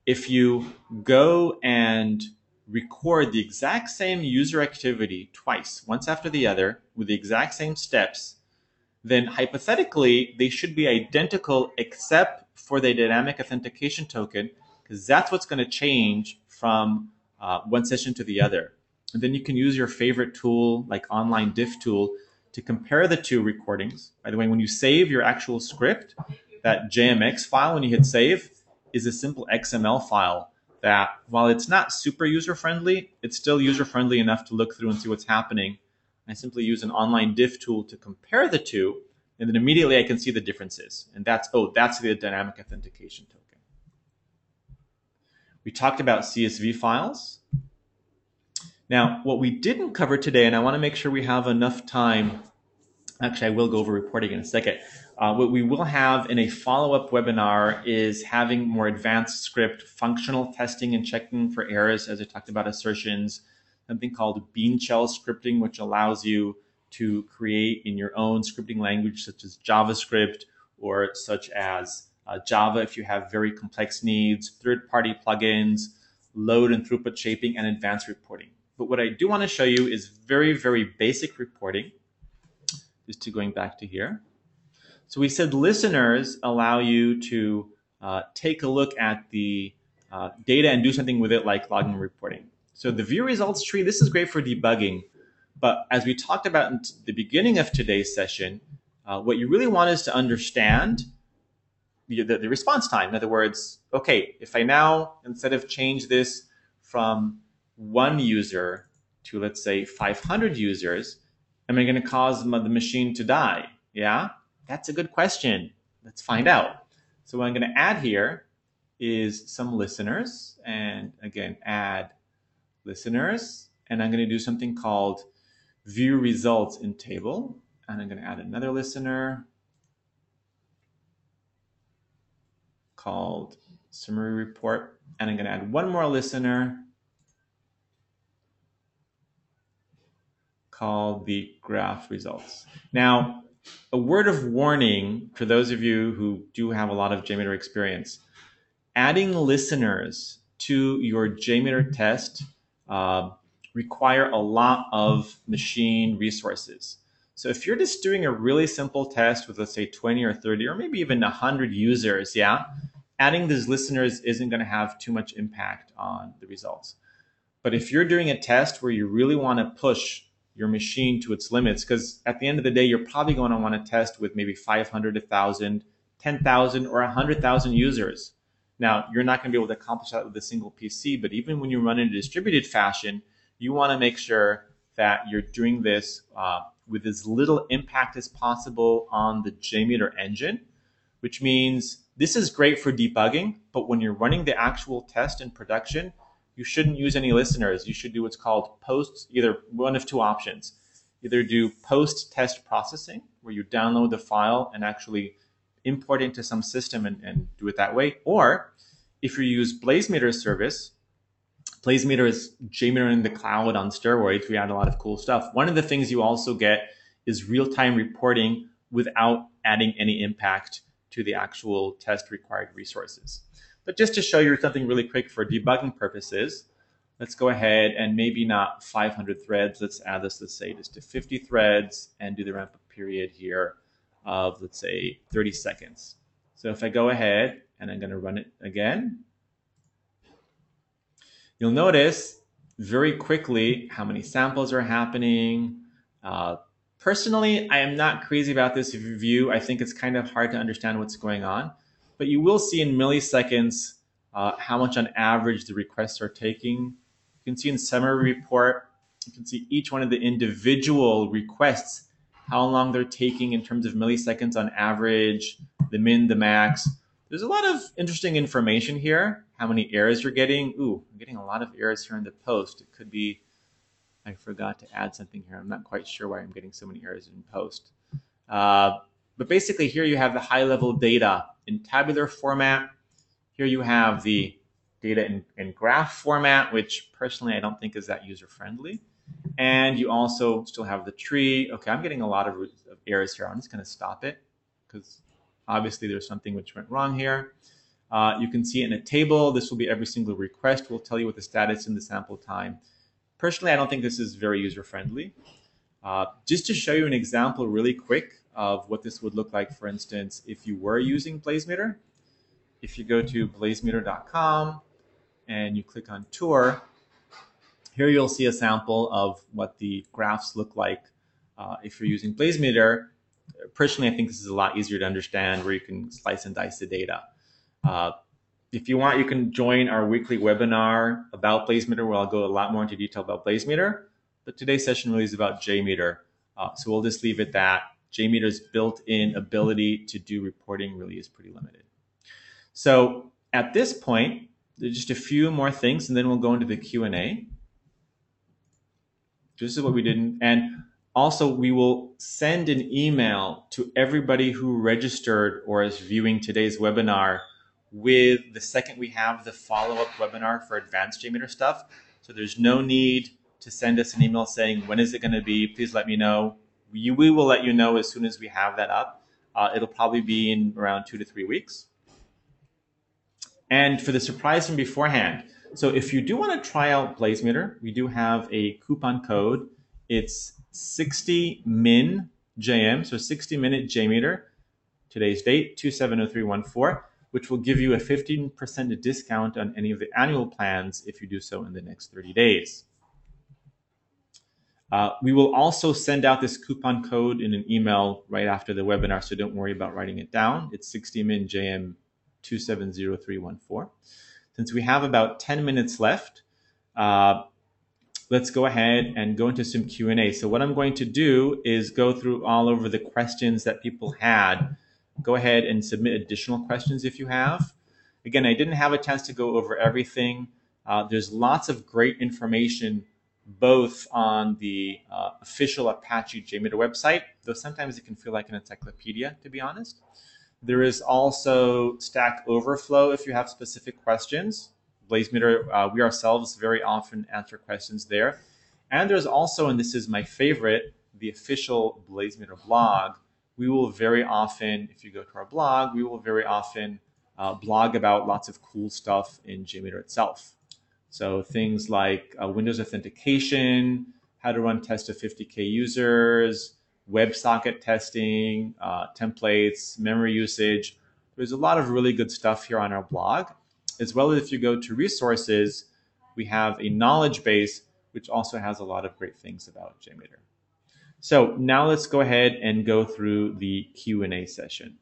if you go and record the exact same user activity twice, once after the other, with the exact same steps, then hypothetically, they should be identical except for the dynamic authentication token, because that's what's going to change from one session to the other. And then you can use your favorite tool, like online diff tool, to compare the two recordings. By the way, when you save your actual script, that JMX file, when you hit save, is a simple XML file that, while it's not super user-friendly, it's still user-friendly enough to look through and see what's happening. I simply use an online diff tool to compare the two, and then immediately I can see the differences. And that's the dynamic authentication token. We talked about CSV files. Now, what we didn't cover today, and I want to make sure we have enough time, actually I will go over reporting in a second. What we will have in a follow-up webinar is having more advanced script, functional testing and checking for errors, as I talked about assertions, something called bean shell scripting, which allows you to create in your own scripting language, such as JavaScript or such as Java if you have very complex needs, third-party plugins, load and throughput shaping, and advanced reporting. But what I do want to show you is very, very basic reporting. Just to going back to here. So we said listeners allow you to take a look at the data and do something with it like logging and reporting. So the view results tree, this is great for debugging. But as we talked about in the beginning of today's session, what you really want is to understand the response time. In other words, okay, if I now, instead of change this from 1 user to, let's say, 500 users, am I going to cause the machine to die? Yeah, that's a good question. Let's find out. So what I'm going to add here is some listeners, and again, add listeners, and I'm going to do something called view results in table, and I'm going to add another listener called summary report, and I'm going to add one more listener called the graph results. Now, a word of warning for those of you who do have a lot of JMeter experience, adding listeners to your JMeter test require a lot of machine resources. So if you're just doing a really simple test with, let's say, 20 or 30 or maybe even 100 users, yeah, adding these listeners isn't going to have too much impact on the results. But if you're doing a test where you really want to push your machine to its limits, because at the end of the day, you're probably going to want to test with maybe 500, 1,000, 10,000, or 100,000 users. Now, you're not going to be able to accomplish that with a single PC, but even when you run in a distributed fashion, you want to make sure that you're doing this with as little impact as possible on the JMeter engine, which means this is great for debugging, but when you're running the actual test in production, you shouldn't use any listeners. You should do what's called post, either one of two options. Either do post-test processing, where you download the file and actually import it into some system and do it that way. Or if you use BlazeMeter service, BlazeMeter is JMeter in the cloud on steroids. We add a lot of cool stuff. One of the things you also get is real-time reporting without adding any impact to the actual test required resources. But just to show you something really quick for debugging purposes, let's go ahead and maybe not 500 threads. Let's add this, let's say, just to 50 threads and do the ramp up period here of, let's say, 30 seconds. So if I go ahead and I'm going to run it again, you'll notice very quickly how many samples are happening. Personally, I am not crazy about this view. I think it's kind of hard to understand what's going on. But you will see in milliseconds how much on average the requests are taking. You can see in summary report, you can see each one of the individual requests, how long they're taking in terms of milliseconds on average, the min, the max. There's a lot of interesting information here. How many errors you're getting. Ooh, I'm getting a lot of errors here in the post. It could be, I forgot to add something here. I'm not quite sure why I'm getting so many errors in post. But basically here you have the high level data in tabular format. Here you have the data in graph format, which personally I don't think is that user friendly. And you also still have the tree. Okay, I'm getting a lot of errors here. I'm just going to stop it because obviously there's something which went wrong here. You can see it in a table. This will be every single request. We'll tell you what the status and the sample time. Personally, I don't think this is very user friendly. Just to show you an example really quick of what this would look like, for instance, if you were using BlazeMeter. If you go to blazemeter.com and you click on tour, Here you'll see a sample of what the graphs look like if you're using BlazeMeter. Personally, I think this is a lot easier to understand, where you can slice and dice the data. If you want, you can join our weekly webinar about BlazeMeter, where I'll go a lot more into detail about BlazeMeter. But today's session really is about JMeter. So we'll just leave it that JMeter's built-in ability to do reporting really is pretty limited. So at this point, there's just a few more things, and then we'll go into the Q&A. This is what we did. And also, we will send an email to everybody who registered or is viewing today's webinar with the second we have the follow-up webinar for advanced JMeter stuff. So there's no need to send us an email saying, when is it going to be? Please let me know. We will let you know as soon as we have that up. It'll probably be in around 2 to 3 weeks. And for the surprise from beforehand, so if you do want to try out BlazeMeter, we do have a coupon code. It's 60MIN-JM, so 60-minute JMeter. Today's date, 270314, which will give you a 15% discount on any of the annual plans if you do so in the next 30 days. We will also send out this coupon code in an email right after the webinar, so don't worry about writing it down. It's 60MIN-JM 270314. Since we have about 10 minutes left, let's go ahead and go into some Q&A. So what I'm going to do is go through all over the questions that people had. Go ahead and submit additional questions if you have. Again, I didn't have a chance to go over everything. There's lots of great information both on the official Apache JMeter website, though sometimes it can feel like an encyclopedia, to be honest. There is also Stack Overflow if you have specific questions. BlazeMeter, we ourselves very often answer questions there. And there's also, and this is my favorite, the official BlazeMeter blog. We will very often, if you go to our blog, we will very often blog about lots of cool stuff in JMeter itself. So things like Windows authentication, how to run tests of 50K users, WebSocket testing, templates, memory usage. There's a lot of really good stuff here on our blog. As well as if you go to resources, we have a knowledge base, which also has a lot of great things about JMeter. So now let's go ahead and go through the Q&A session.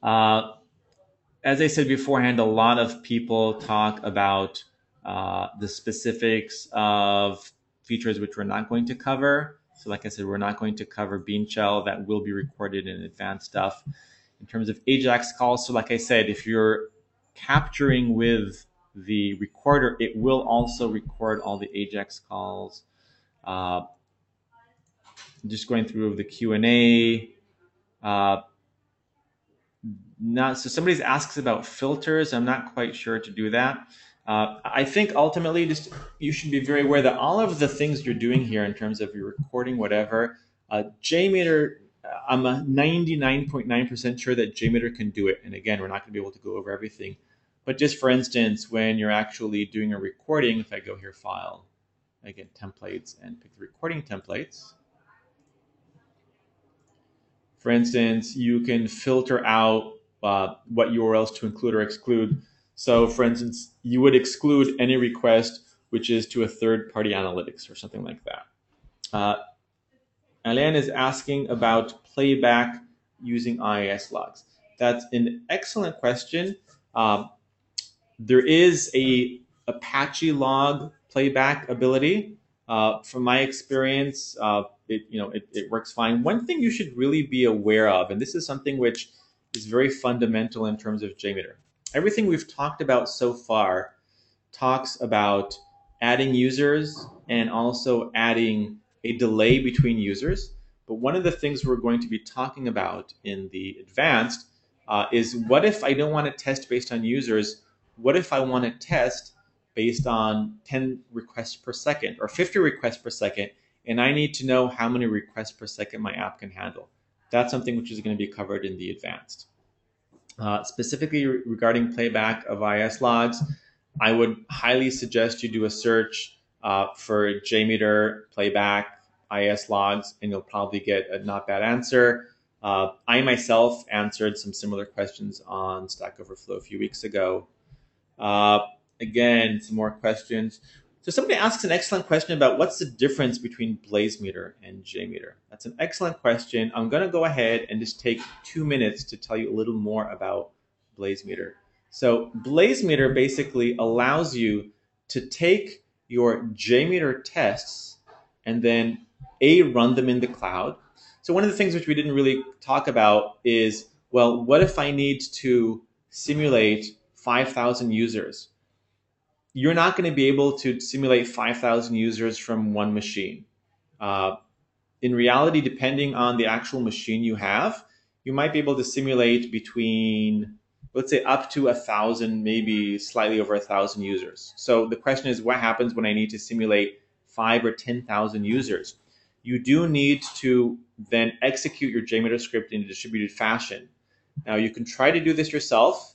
As I said beforehand, a lot of people talk about the specifics of features which we're not going to cover. So like I said, we're not going to cover Bean Shell. That will be recorded in advanced stuff. In terms of AJAX calls, so like I said, if you're capturing with the recorder, it will also record all the AJAX calls. Just going through the Q&A. So somebody's asks about filters. I'm not quite sure to do that. I think ultimately just you should be very aware that all of the things you're doing here in terms of your recording, whatever, JMeter, I'm 99.9% sure that JMeter can do it. And again, we're not going to be able to go over everything. But just for instance, when you're actually doing a recording, if I go here, File, I get Templates and pick the recording templates. For instance, you can filter out what URLs to include or exclude. So for instance, you would exclude any request which is to a third-party analytics or something like that. Alain is asking about playback using IIS logs. That's an excellent question. There is a Apache log playback ability. From my experience, it works fine. One thing you should really be aware of, and this is something which is very fundamental in terms of JMeter. Everything we've talked about so far talks about adding users and also adding a delay between users. But one of the things we're going to be talking about in the advanced is what if I don't want to test based on users? What if I want to test based on 10 requests per second or 50 requests per second, and I need to know how many requests per second my app can handle? That's something which is going to be covered in the advanced. Specifically regarding playback of IIS logs, I would highly suggest you do a search for JMeter playback IIS logs, and you'll probably get a not bad answer. I myself answered some similar questions on Stack Overflow a few weeks ago. Again, some more questions. So somebody asks an excellent question about what's the difference between BlazeMeter and JMeter. That's an excellent question. I'm going to go ahead and just take 2 minutes to tell you a little more about BlazeMeter. So BlazeMeter basically allows you to take your JMeter tests and then run them in the cloud. So one of the things which we didn't really talk about is, well, what if I need to simulate 5,000 users? You're not going to be able to simulate 5,000 users from one machine. Uh, in reality, depending on the actual machine you have, you might be able to simulate between, let's say, up to 1,000, maybe slightly over 1,000 users. So the question is, what happens when I need to simulate 5 or 10,000 users? You do need to then execute your JMeter script in a distributed fashion. Now, you can try to do this yourself.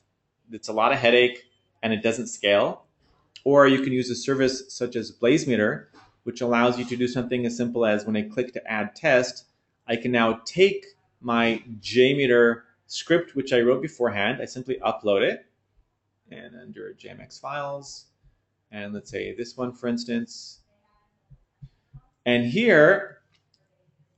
It's a lot of headache and it doesn't scale. Or you can use a service such as BlazeMeter, which allows you to do something as simple as when I click to add test, I can now take my JMeter script, which I wrote beforehand. I simply upload it and under JMX files. And let's say this one, for instance. And here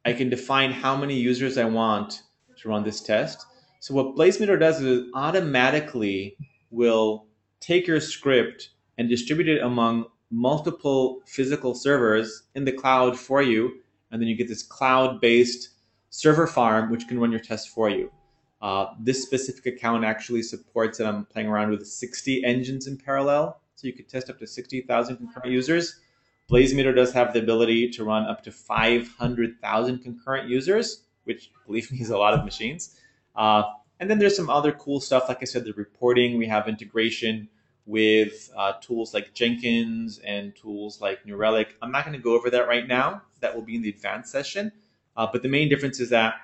I can define how many users I want to run this test. So what BlazeMeter does is it automatically will take your script and distribute it among multiple physical servers in the cloud for you. And then you get this cloud-based server farm, which can run your test for you. This specific account actually supports that I'm playing around with 60 engines in parallel. So you could test up to 60,000 concurrent users. BlazeMeter does have the ability to run up to 500,000 concurrent users, which, believe me, is a lot of machines. And then there's some other cool stuff. Like I said, the reporting, we have integration with tools like Jenkins and tools like New Relic. I'm not going to go over that right now. That will be in the advanced session. But the main difference is that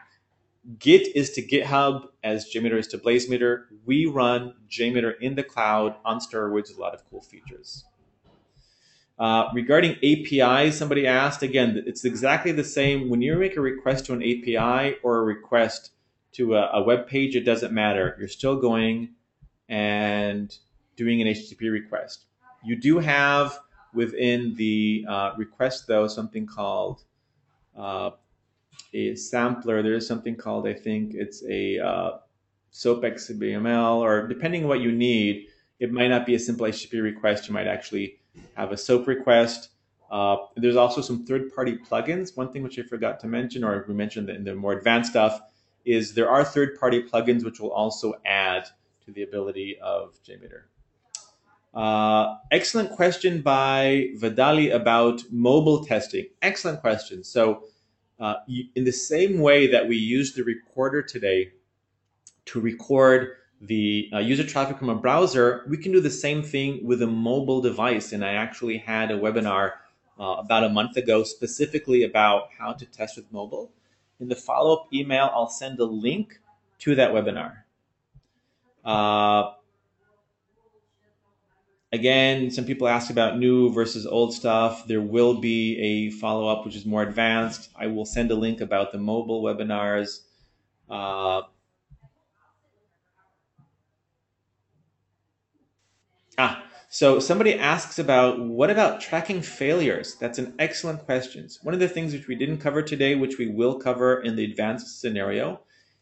Git is to GitHub as JMeter is to BlazeMeter. We run JMeter in the cloud on steroids with a lot of cool features. Regarding APIs, somebody asked, again, it's exactly the same. When you make a request to an API or a request to a web page, it doesn't matter. You're still going and doing an HTTP request. You do have within the request, though, something called a sampler. There's something called, I think it's a SOAP XML, or depending on what you need, it might not be a simple HTTP request. You might actually have a SOAP request. There's also some third-party plugins. One thing which I forgot to mention, or we mentioned in the more advanced stuff, is there are third-party plugins which will also add to the ability of JMeter. Excellent question by Vidali about mobile testing. Excellent question. So in the same way that we use the recorder today to record the user traffic from a browser, we can do the same thing with a mobile device. And I actually had a webinar about a month ago specifically about how to test with mobile. In the follow-up email, I'll send a link to that webinar. Again, some people ask about new versus old stuff. There will be a follow-up which is more advanced. I will send a link about the mobile webinars. So somebody asks about, what about tracking failures? That's an excellent question. One of the things which we didn't cover today, which we will cover in the advanced scenario,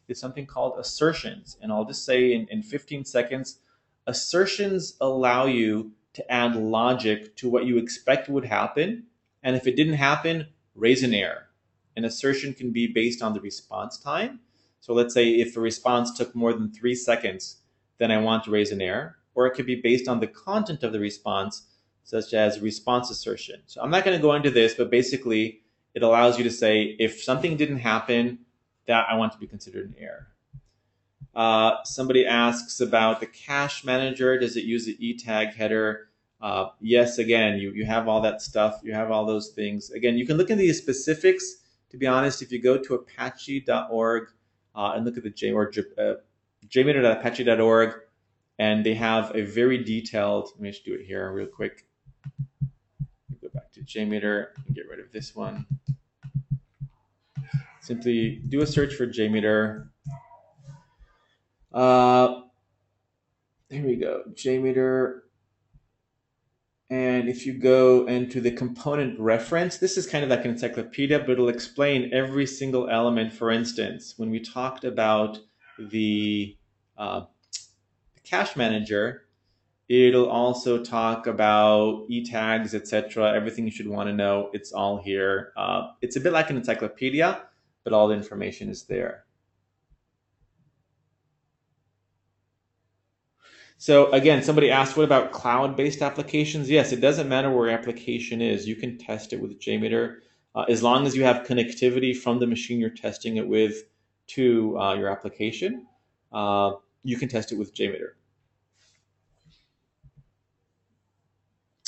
is something called assertions. And I'll just say in 15 seconds, assertions allow you to add logic to what you expect would happen. And if it didn't happen, raise an error. An assertion can be based on the response time. So let's say if a response took more than 3 seconds, then I want to raise an error. Or it could be based on the content of the response, such as response assertion. So I'm not going to go into this, but basically it allows you to say, if something didn't happen, that I want to be considered an error. Somebody asks about the cache manager. Does it use the eTag header? Yes, again, you have all that stuff. You have all those things. Again, you can look into the specifics. To be honest, if you go to apache.org and look at the jmeter.apache.org, and they have a very detailed, let me just do it here real quick. Go back to JMeter and get rid of this one. Simply do a search for JMeter. Here we go, JMeter. And if you go into the component reference, this is kind of like an encyclopedia, but it'll explain every single element. For instance, when we talked about the cache manager, it'll also talk about e-tags, etc. Everything you should want to know, it's all here. It's a bit like an encyclopedia, but all the information is there. So again, somebody asked, what about cloud-based applications? Yes, it doesn't matter where your application is. You can test it with JMeter as long as you have connectivity from the machine you're testing it with to your application. You can test it with JMeter.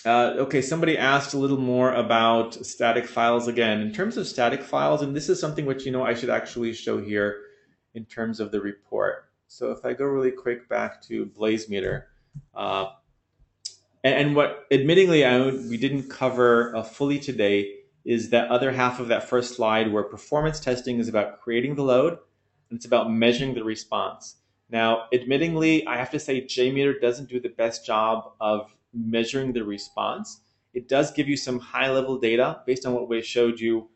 Okay, somebody asked a little more about static files again. In terms of static files, and this is something which I should actually show here in terms of the report. So if I go really quick back to BlazeMeter, uh, and what admittingly we didn't cover fully today is that other half of that first slide where performance testing is about creating the load and it's about measuring the response. Now, admittingly, I have to say JMeter doesn't do the best job of measuring the response. It does give you some high level data based on what we showed you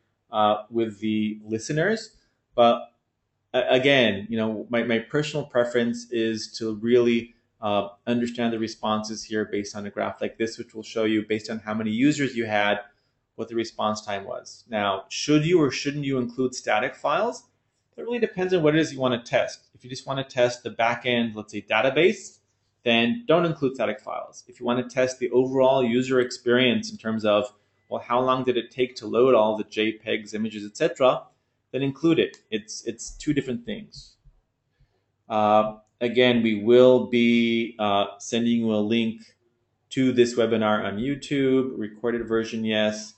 with the listeners. But again, my personal preference is to really understand the responses here based on a graph like this, which will show you based on how many users you had, what the response time was. Now, should you or shouldn't you include static files? It really depends on what it is you want to test. If you just want to test the backend, let's say database, then don't include static files. If you want to test the overall user experience in terms of, well, how long did it take to load all the JPEGs, images, etc., then include it. It's two different things. Again, we will be sending you a link to this webinar on YouTube, recorded version, yes.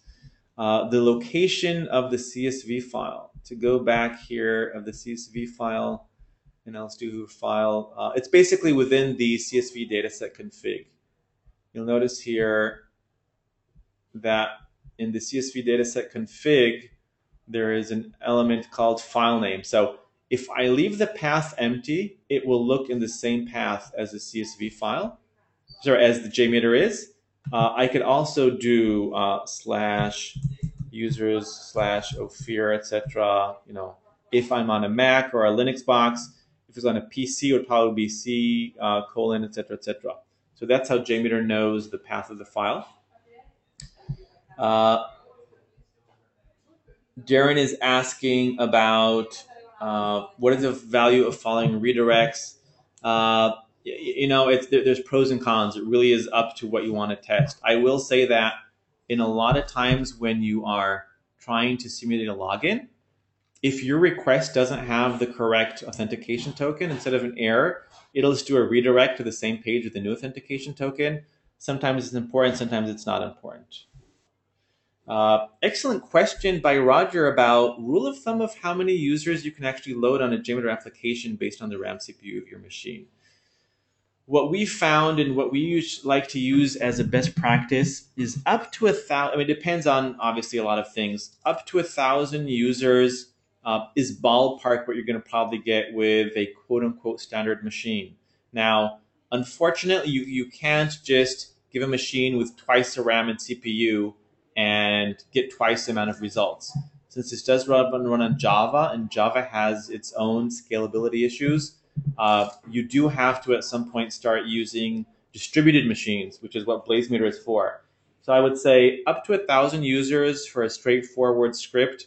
The location of the CSV file. To go back here of the CSV file, and I'll do file. It's basically within the CSV dataset config. You'll notice here that in the CSV dataset config, there is an element called file name. So if I leave the path empty, it will look in the same path as the CSV file, sorry, as the JMeter is. I could also do slash users slash Ophir, etc. If I'm on a Mac or a Linux box, if it's on a PC, it would probably be C : etc. etc. So that's how JMeter knows the path of the file. Darren is asking about what is the value of following redirects. There's pros and cons. It really is up to what you want to test. I will say that in a lot of times when you are trying to simulate a login, if your request doesn't have the correct authentication token, instead of an error, it'll just do a redirect to the same page with the new authentication token. Sometimes it's important, sometimes it's not important. Excellent question by Roger about rule of thumb of how many users you can actually load on a JMeter application based on the RAM CPU of your machine. What we found and what we like to use as a best practice is up to 1,000. I mean, it depends on obviously a lot of things. Up to 1,000 users is ballpark what you're going to probably get with a quote unquote standard machine. Now, unfortunately, you can't just give a machine with twice the RAM and CPU and get twice the amount of results. Since this does run on Java, and Java has its own scalability issues, you do have to at some point start using distributed machines, which is what BlazeMeter is for. So I would say up to 1,000 users for a straightforward script,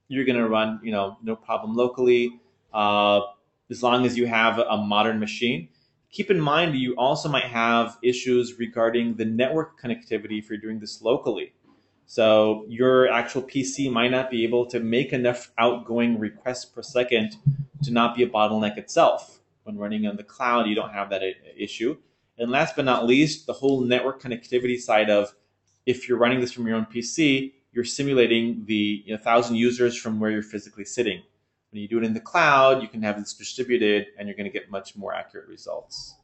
you're going to run, no problem locally, as long as you have a modern machine. Keep in mind, you also might have issues regarding the network connectivity if you're doing this locally. So your actual PC might not be able to make enough outgoing requests per second to not be a bottleneck itself. When running on the cloud, you don't have that issue. And last but not least, the whole network connectivity side of, if you're running this from your own PC, you're simulating the 1,000 users from where you're physically sitting. When you do it in the cloud, you can have this distributed and you're going to get much more accurate results.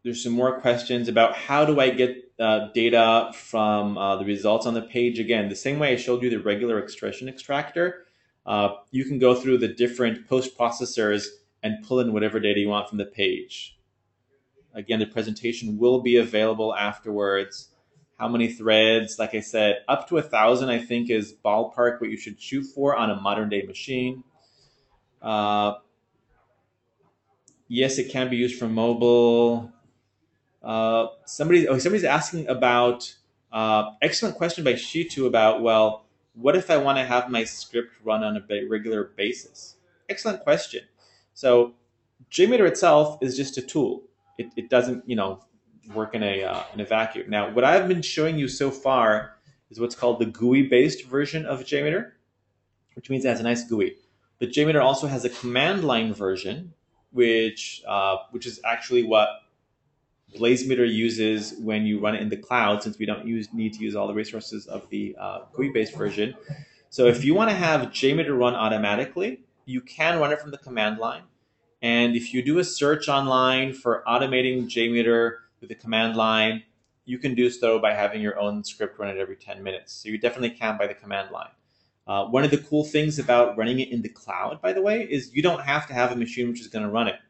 There's some more questions about how do I get data from the results on the page. Again, the same way I showed you the regular expression extractor, you can go through the different post processors and pull in whatever data you want from the page. Again, the presentation will be available afterwards. How many threads? Like I said, up to 1,000, I think, is ballpark what you should shoot for on a modern day machine. Yes, it can be used for mobile. Somebody's asking about excellent question by Shitu about, well, what if I want to have my script run on a regular basis? Excellent question. So JMeter itself is just a tool. It doesn't work in a vacuum. Now, what I've been showing you so far is what's called the GUI based version of JMeter, which means it has a nice GUI. But JMeter also has a command line version, which is actually what BlazeMeter uses when you run it in the cloud, since we don't need to use all the resources of the GUI-based version. So if you want to have JMeter run automatically, you can run it from the command line. And if you do a search online for automating JMeter with the command line, you can do so by having your own script run it every 10 minutes. So you definitely can by the command line. One of the cool things about running it in the cloud, by the way, is you don't have to have a machine which is going to run it.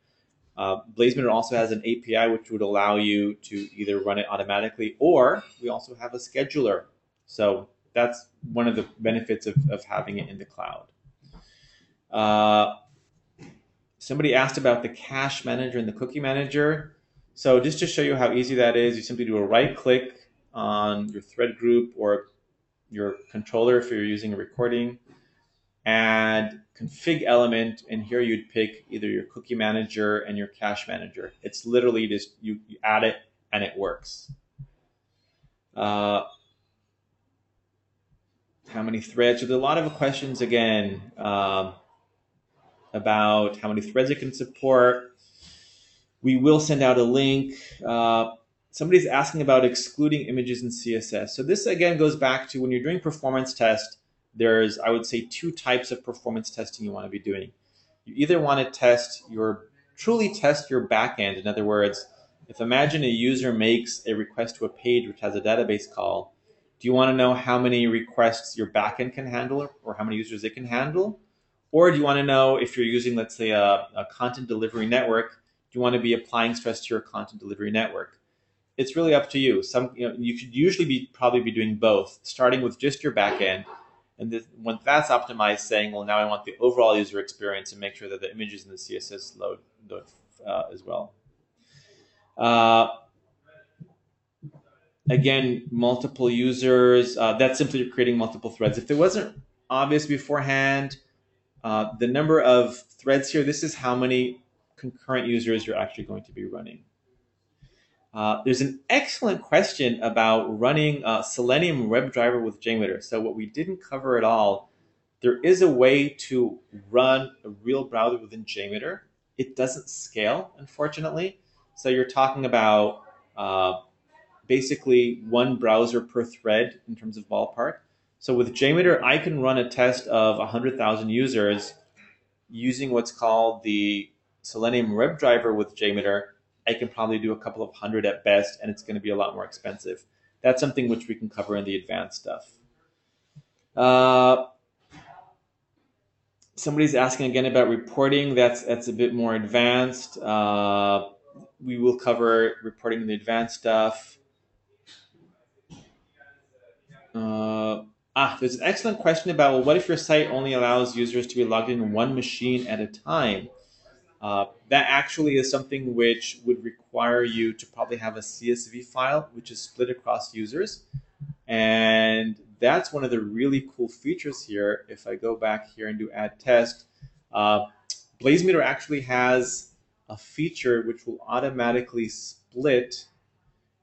BlazeMeter also has an API which would allow you to either run it automatically, or we also have a scheduler. So that's one of the benefits of having it in the cloud. Somebody asked about the cache manager and the cookie manager. So just to show you how easy that is, you simply do a right click on your thread group or your controller if you're using a recording, add config element, and here you'd pick either your cookie manager and your cache manager. It's literally just you add it and it works. How many threads? So there's a lot of questions again about how many threads it can support. We will send out a link. Somebody's asking about excluding images in CSS. So this again goes back to when you're doing performance test, there's, I would say, two types of performance testing you want to be doing. You either want to truly test your backend. In other words, if imagine a user makes a request to a page which has a database call, do you want to know how many requests your backend can handle or how many users it can handle? Or do you want to know if you're using, let's say, a content delivery network, do you want to be applying stress to your content delivery network? It's really up to you. You should usually probably be doing both, starting with just your backend. And when that's optimized, saying, well, now I want the overall user experience and make sure that the images in the CSS load as well. Again, multiple users, that's simply creating multiple threads. If it wasn't obvious beforehand, the number of threads here, this is how many concurrent users you're actually going to be running. There's an excellent question about running Selenium WebDriver with JMeter. So what we didn't cover at all, there is a way to run a real browser within JMeter. It doesn't scale, unfortunately. So you're talking about basically one browser per thread in terms of ballpark. So with JMeter, I can run a test of 100,000 users using what's called the Selenium WebDriver with JMeter. I can probably do a couple of hundred at best, and it's going to be a lot more expensive. That's something which we can cover in the advanced stuff. Somebody's asking again about reporting. That's a bit more advanced. We will cover reporting in the advanced stuff. There's an excellent question about, well, what if your site only allows users to be logged in one machine at a time? That actually is something which would require you to probably have a CSV file which is split across users. And that's one of the really cool features here. If I go back here and do add test, BlazeMeter actually has a feature which will automatically split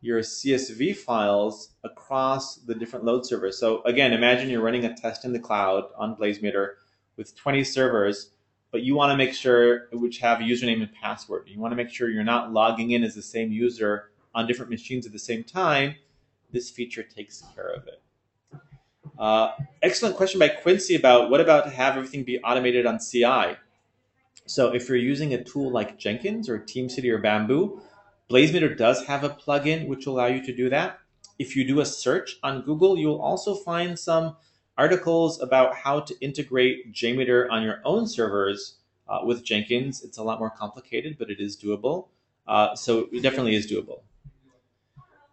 your CSV files across the different load servers. So again, imagine you're running a test in the cloud on BlazeMeter with 20 servers, but you want to make sure which have a username and password. You want to make sure you're not logging in as the same user on different machines at the same time. This feature takes care of it. Excellent question by Quincy about what about to have everything be automated on CI? So if you're using a tool like Jenkins or TeamCity or Bamboo, BlazeMeter does have a plugin which will allow you to do that. If you do a search on Google, you'll also find some articles about how to integrate JMeter on your own servers with Jenkins. It's a lot more complicated, but it is doable. So it definitely is doable.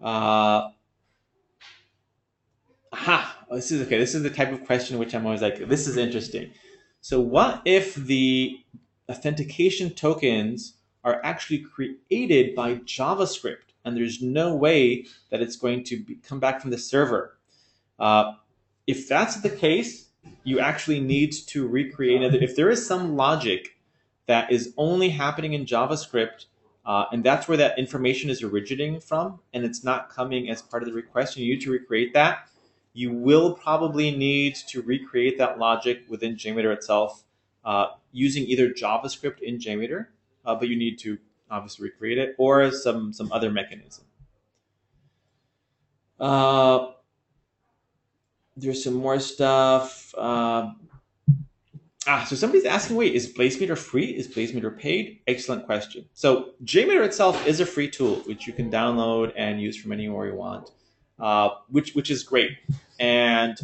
Uh, this is okay. This is the type of question which I'm always like, this is interesting. So what if the authentication tokens are actually created by JavaScript and there's no way that it's going to come back from the server? Uh, if that's the case, you actually need to recreate it. If there is some logic that is only happening in JavaScript, and that's where that information is originating from, and it's not coming as part of the request, you need to recreate that. You will probably need to recreate that logic within JMeter itself using either JavaScript in JMeter, but you need to obviously recreate it, or some other mechanism. There's some more stuff. So somebody's asking, wait, is BlazeMeter free? Is BlazeMeter paid? Excellent question. So JMeter itself is a free tool, which you can download and use from anywhere you want, which is great. And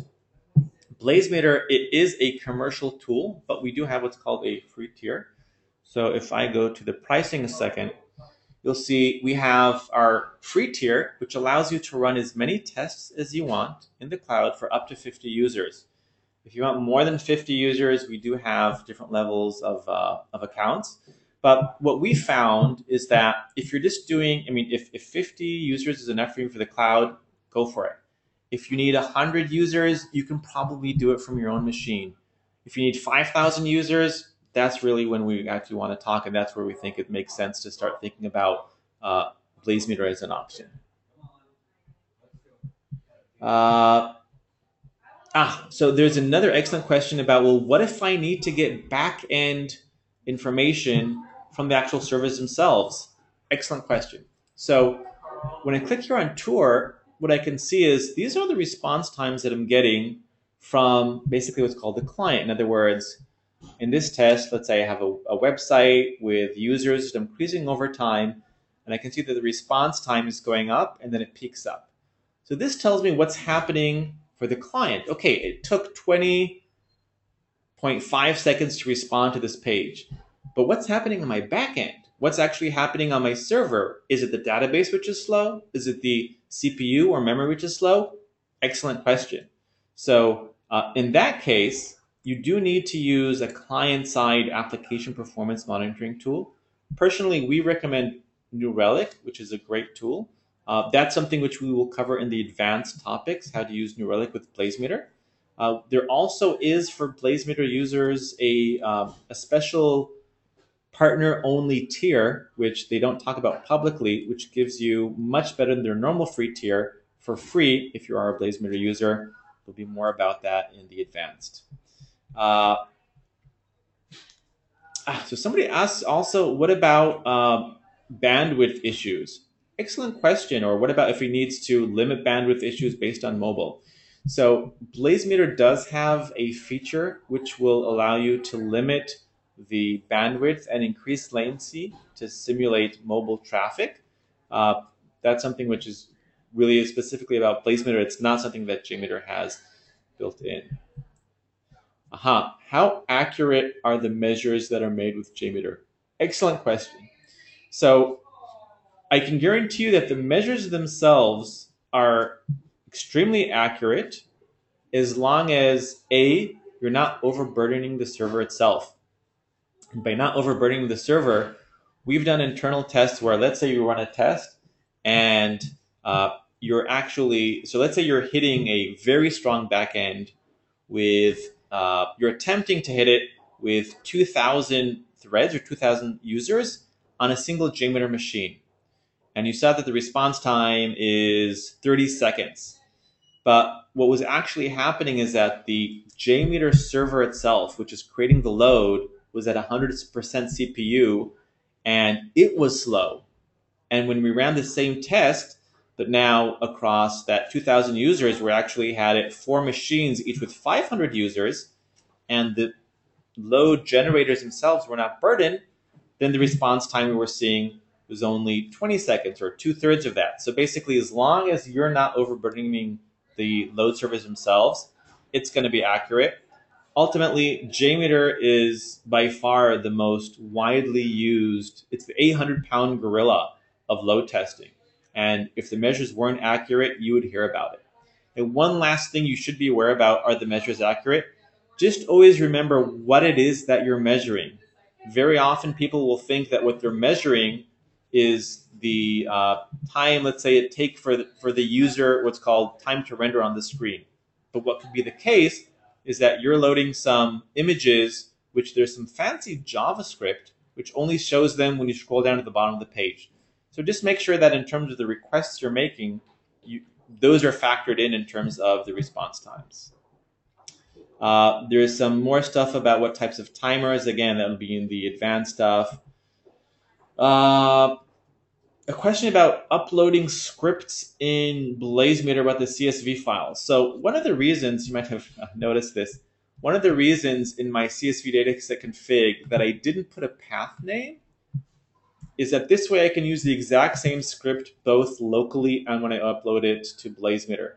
BlazeMeter, it is a commercial tool, but we do have what's called a free tier. So if I go to the pricing a second, you'll see we have our free tier, which allows you to run as many tests as you want in the cloud for up to 50 users. If you want more than 50 users, we do have different levels of accounts. But what we found is that if you're just doing, if 50 users is enough for you for the cloud, go for it. If you need 100 users, you can probably do it from your own machine. If you need 5,000 users, that's really when we actually want to talk, and that's where we think it makes sense to start thinking about BlazeMeter as an option. So there's another excellent question about, well, what if I need to get back-end information from the actual servers themselves? Excellent question. So when I click here on tour, what I can see is these are the response times that I'm getting from basically what's called the client. In other words, in this test, let's say I have a website with users that I'm increasing over time, and I can see that the response time is going up and then it peaks up. So this tells me what's happening for the client. Okay, it took 20.5 seconds to respond to this page. But what's happening on my back end? What's actually happening on my server? Is it the database which is slow? Is it the CPU or memory which is slow? Excellent question. So in that case, you do need to use a client-side application performance monitoring tool. Personally, we recommend New Relic, which is a great tool. That's something which we will cover in the advanced topics, how to use New Relic with BlazeMeter. There also is for BlazeMeter users a special partner-only tier, which they don't talk about publicly, which gives you much better than their normal free tier for free if you are a BlazeMeter user. There'll be more about that in the advanced. So somebody asks also, what about bandwidth issues? Excellent question. Or what about if it needs to limit bandwidth issues based on mobile? So BlazeMeter does have a feature which will allow you to limit the bandwidth and increase latency to simulate mobile traffic. That's something which is really specifically about BlazeMeter. It's not something that JMeter has built in. How accurate are the measures that are made with JMeter? Excellent question. So I can guarantee you that the measures themselves are extremely accurate as long as A, you're not overburdening the server itself. And by not overburdening the server, we've done internal tests where, let's say you run a test and you're actually, so let's say you're hitting a very strong backend with, you're attempting to hit it with 2,000 threads or 2,000 users on a single JMeter machine. And you saw that the response time is 30 seconds. But what was actually happening is that the JMeter server itself, which is creating the load, was at 100% CPU, and it was slow. And when we ran the same test, but now across that 2,000 users, we actually had it 4 machines, each with 500 users, and the load generators themselves were not burdened, then the response time we were seeing was only 20 seconds or 2/3 of that. So basically, as long as you're not overburdening the load servers themselves, it's going to be accurate. ultimately, JMeter is by far the most widely used. It's the 800-pound gorilla of load testing. And if the measures weren't accurate, you would hear about it. And one last thing you should be aware about, are the measures accurate? Just always remember what it is that you're measuring. Very often people will think that what they're measuring is the time, let's say, it takes for the user, what's called time to render on the screen. But what could be the case is that you're loading some images, which there's some fancy JavaScript, which only shows them when you scroll down to the bottom of the page. So just make sure that in terms of the requests you're making, those are factored in terms of the response times. There's some more stuff about what types of timers. Again, that would be in the advanced stuff. A question about uploading scripts in BlazeMeter about the CSV files. So one of the reasons, you might have noticed this, one of the reasons in my CSV dataset config that I didn't put a path name is that this way I can use the exact same script both locally and when I upload it to BlazeMeter.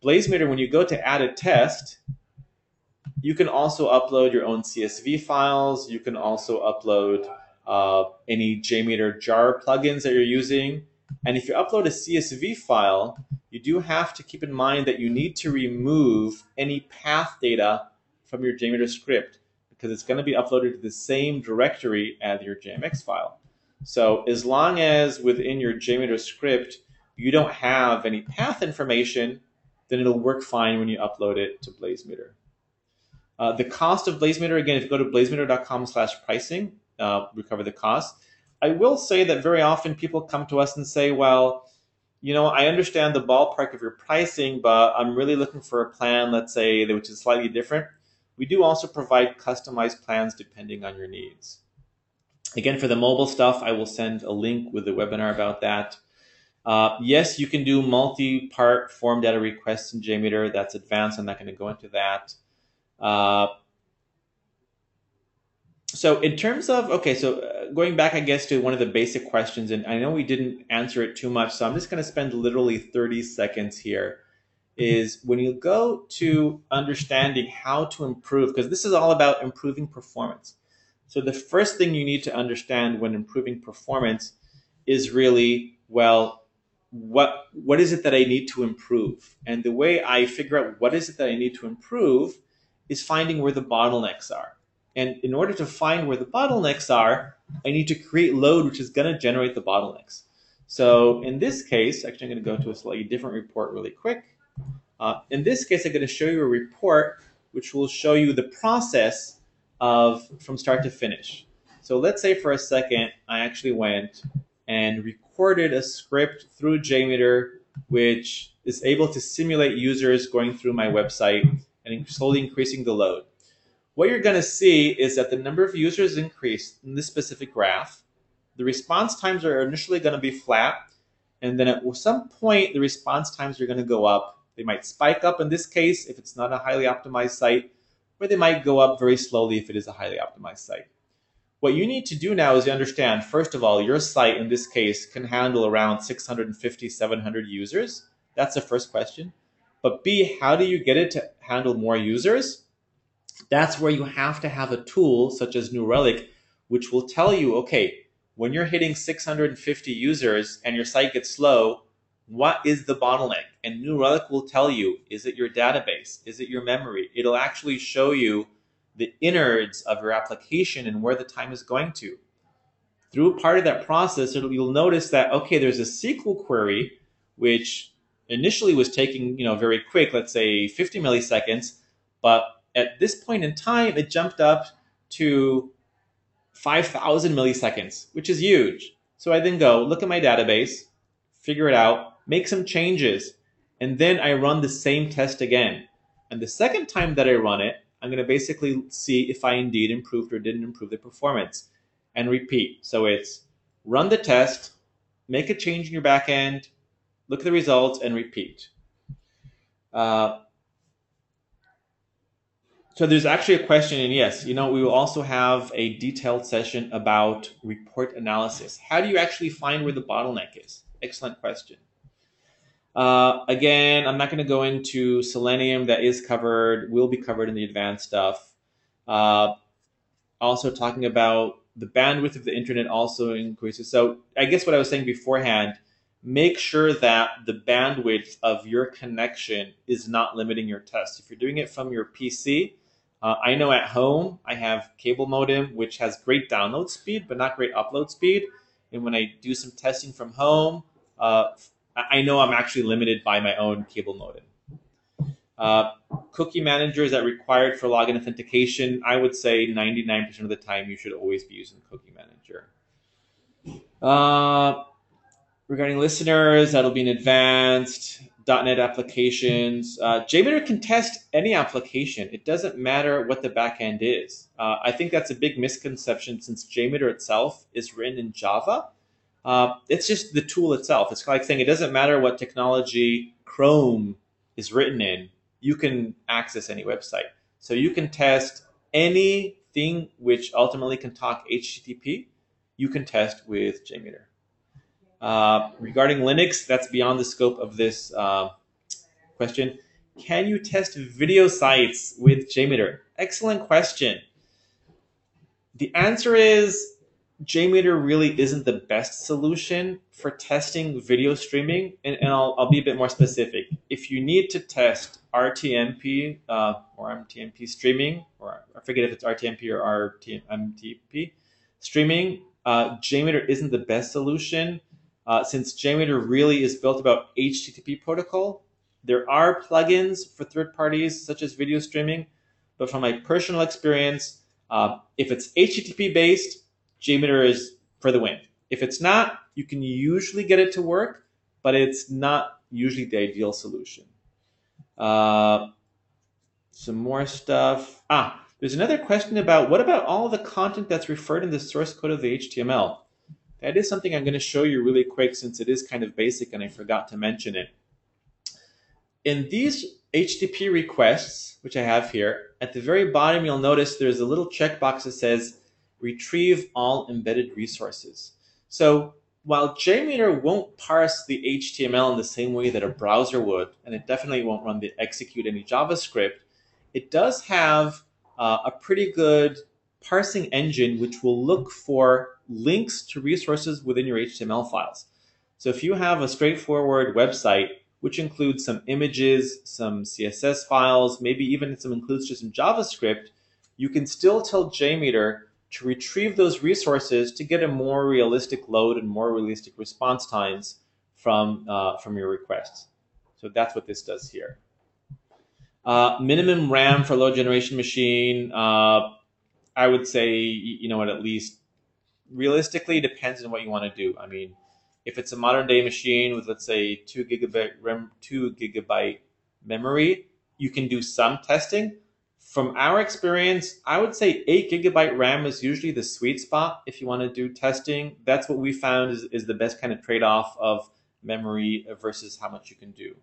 BlazeMeter, when you go to add a test, you can also upload your own CSV files. You can also upload any JMeter jar plugins that you're using. And if you upload a CSV file, you do have to keep in mind that you need to remove any path data from your JMeter script, because it's going to be uploaded to the same directory as your JMX file. So as long as within your JMeter script you don't have any path information, then it'll work fine when you upload it to BlazeMeter. The cost of BlazeMeter, again, if you go to blazemeter.com/pricing, we cover the cost. I will say that very often people come to us and say, well, you know, I understand the ballpark of your pricing, but I'm really looking for a plan, let's say, which is slightly different. We do also provide customized plans depending on your needs. Again, for the mobile stuff, I will send a link with the webinar about that. Yes, you can do multi-part form data requests in JMeter. That's advanced. I'm not going to go into that. So in terms of, okay, so going back, I guess, to one of the basic questions, and I know we didn't answer it too much, so I'm just going to spend literally 30 seconds here, is when you go to understanding how to improve, because this is all about improving performance. So the first thing you need to understand when improving performance is really, well, what is it that I need to improve? And the way I figure out what is it that I need to improve is finding where the bottlenecks are. And in order to find where the bottlenecks are, I need to create load which is going to generate the bottlenecks. So in this case, actually I'm going to go to a slightly different report really quick. In this case, I'm going to show you a report which will show you the process of from start to finish. So let's say for a second, I actually went and recorded a script through JMeter, which is able to simulate users going through my website and slowly increasing the load. What you're going to see is that the number of users increased in this specific graph. The response times are initially going to be flat, and then at some point, the response times are going to go up. They might spike up in this case if it's not a highly optimized site, or they might go up very slowly if it is a highly optimized site. What you need to do now is you understand, first of all, your site in this case can handle around 650, 700 users. That's the first question. But B, how do you get it to handle more users? That's where you have to have a tool such as New Relic, which will tell you, okay, when you're hitting 650 users and your site gets slow, what is the bottleneck? And New Relic will tell you, is it your database? Is it your memory? It'll actually show you the innards of your application and where the time is going to. Through part of that process, you'll notice that, okay, there's a SQL query, which initially was taking, very quick, let's say 50 milliseconds, but at this point in time, it jumped up to 5,000 milliseconds, which is huge. So I then go look at my database, figure it out, make some changes, and then I run the same test again. And the second time that I run it, I'm going to basically see if I indeed improved or didn't improve the performance, and repeat. So it's run the test, make a change in your backend, look at the results, and repeat. So there's actually a question, and yes, we will also have a detailed session about report analysis. How do you actually find where the bottleneck is? Excellent question. Again, I'm not going to go into Selenium. That is covered, will be covered in the advanced stuff. Uh, Also talking about the bandwidth of the internet also increases. So I guess what I was saying beforehand, make sure that the bandwidth of your connection is not limiting your test. If you're doing it from your PC, I know at home I have cable modem, which has great download speed, but not great upload speed. And when I do some testing from home, I know I'm actually limited by my own cable modem. Uh, Cookie managers that required for login authentication, I would say 99% of the time you should always be using Cookie Manager. Regarding listeners, that'll be in advanced .NET applications. JMeter can test any application. It doesn't matter what the backend is. I think that's a big misconception since JMeter itself is written in Java. It's just the tool itself. It's like saying it doesn't matter what technology Chrome is written in. You can access any website. So you can test anything which ultimately can talk HTTP. You can test with JMeter. Regarding Linux, that's beyond the scope of this question. Can you test video sites with JMeter? Excellent question. The answer is JMeter really isn't the best solution for testing video streaming, and I'll be a bit more specific. If you need to test RTMP or MTMP streaming, or I forget if it's RTMP or RTMP streaming, JMeter isn't the best solution since JMeter really is built about HTTP protocol. There are plugins for third parties such as video streaming, but from my personal experience, if it's HTTP based, JMeter is for the win. If it's not, you can usually get it to work, but it's not usually the ideal solution. Some more stuff. There's another question about what about all the content that's referred in the source code of the HTML? That is something I'm going to show you really quick since it is kind of basic and I forgot to mention it. In these HTTP requests, which I have here, at the very bottom you'll notice there's a little checkbox that says retrieve all embedded resources. So while JMeter won't parse the HTML in the same way that a browser would, and it definitely won't run the execute any JavaScript, it does have a pretty good parsing engine which will look for links to resources within your HTML files. So if you have a straightforward website which includes some images, some CSS files, maybe even some includes just some JavaScript, you can still tell JMeter to retrieve those resources to get a more realistic load and more realistic response times from your requests. So that's what this does here. Minimum RAM for load generation machine, I would say, at least realistically depends on what you want to do. I mean, if it's a modern day machine with, let's say, 2 gigabyte memory, you can do some testing. From our experience, I would say 8 gigabyte RAM is usually the sweet spot if you want to do testing. That's what we found is the best kind of trade-off of memory versus how much you can do.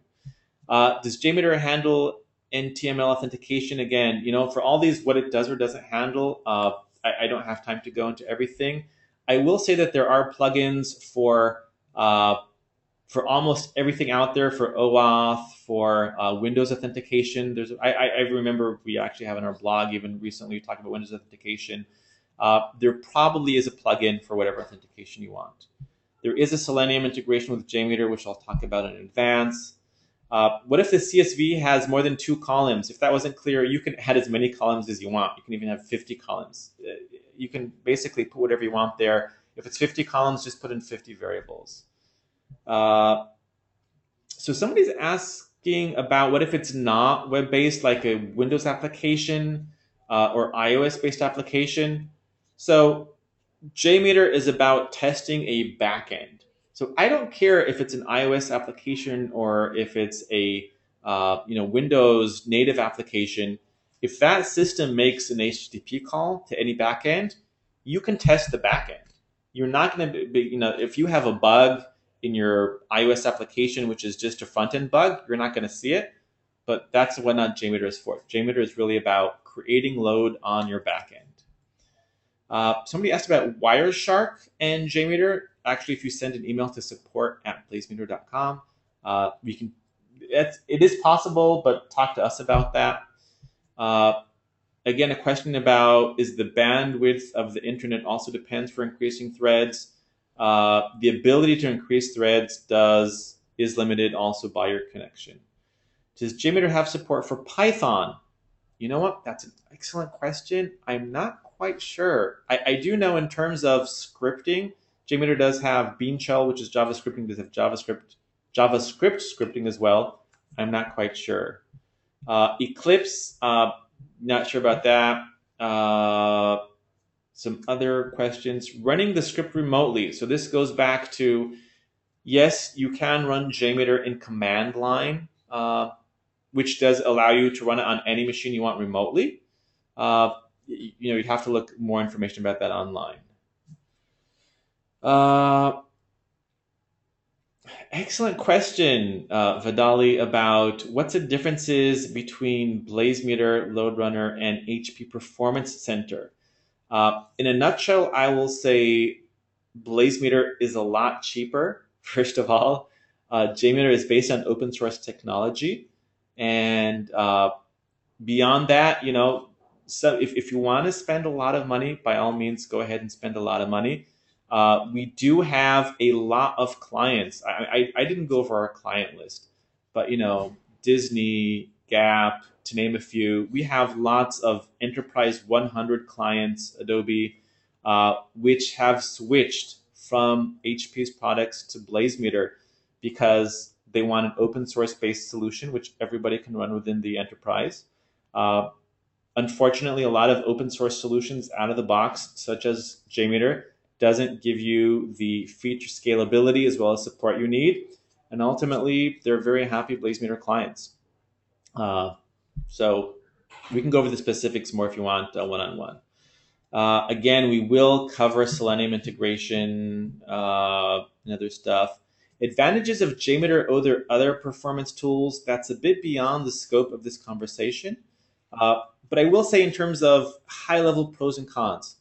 Does JMeter handle NTML authentication? Again, for all these, what it does or doesn't handle, I don't have time to go into everything. I will say that there are plugins for almost everything out there, for OAuth, for Windows authentication. I remember we actually have in our blog even recently talked about Windows authentication. There probably is a plugin for whatever authentication you want. There is a Selenium integration with JMeter, which I'll talk about in advance. What if the CSV has more than 2 columns? If that wasn't clear, you can add as many columns as you want. You can even have 50 columns. You can basically put whatever you want there. If it's 50 columns, just put in 50 variables. So somebody's asking about what if it's not web-based, like a Windows application or iOS-based application. So JMeter is about testing a backend. So I don't care if it's an iOS application or if it's a Windows native application. If that system makes an HTTP call to any backend, you can test the backend. You're not going to be, if you have a bug in your iOS application, which is just a front-end bug, you're not going to see it. But that's what JMeter is for. JMeter is really about creating load on your backend. Somebody asked about Wireshark and JMeter. Actually, if you send an email to support@blazemeter.com, it is possible, but talk to us about that. Again, a question about, is the bandwidth of the internet also depends for increasing threads? The ability to increase threads is limited also by your connection. Does JMeter have support for Python? You know what? That's an excellent question. I'm not quite sure. I do know in terms of scripting, JMeter does have Bean Shell, which is Java scripting, does have JavaScript scripting as well. I'm not quite sure. Eclipse, not sure about that. Some other questions. Running the script remotely. So this goes back to, yes, you can run JMeter in command line, which does allow you to run it on any machine you want remotely. You'd have to look more information about that online. Excellent question, Vidali, about what's the differences between BlazeMeter, LoadRunner, and HP Performance Center. In a nutshell, I will say BlazeMeter is a lot cheaper, first of all. JMeter is based on open source technology. And beyond that, so if you want to spend a lot of money, by all means, go ahead and spend a lot of money. We do have a lot of clients. I didn't go over our client list, but Disney, Gap, to name a few. We have lots of enterprise 100 clients, Adobe, which have switched from HP's products to BlazeMeter because they want an open source based solution which everybody can run within the enterprise. Unfortunately, a lot of open source solutions out of the box, such as JMeter, doesn't give you the feature scalability as well as support you need. And ultimately, they're very happy BlazeMeter clients. So we can go over the specifics more if you want one-on-one. Again, we will cover Selenium integration and other stuff. Advantages of JMeter over other performance tools, that's a bit beyond the scope of this conversation. But I will say in terms of high-level pros and cons,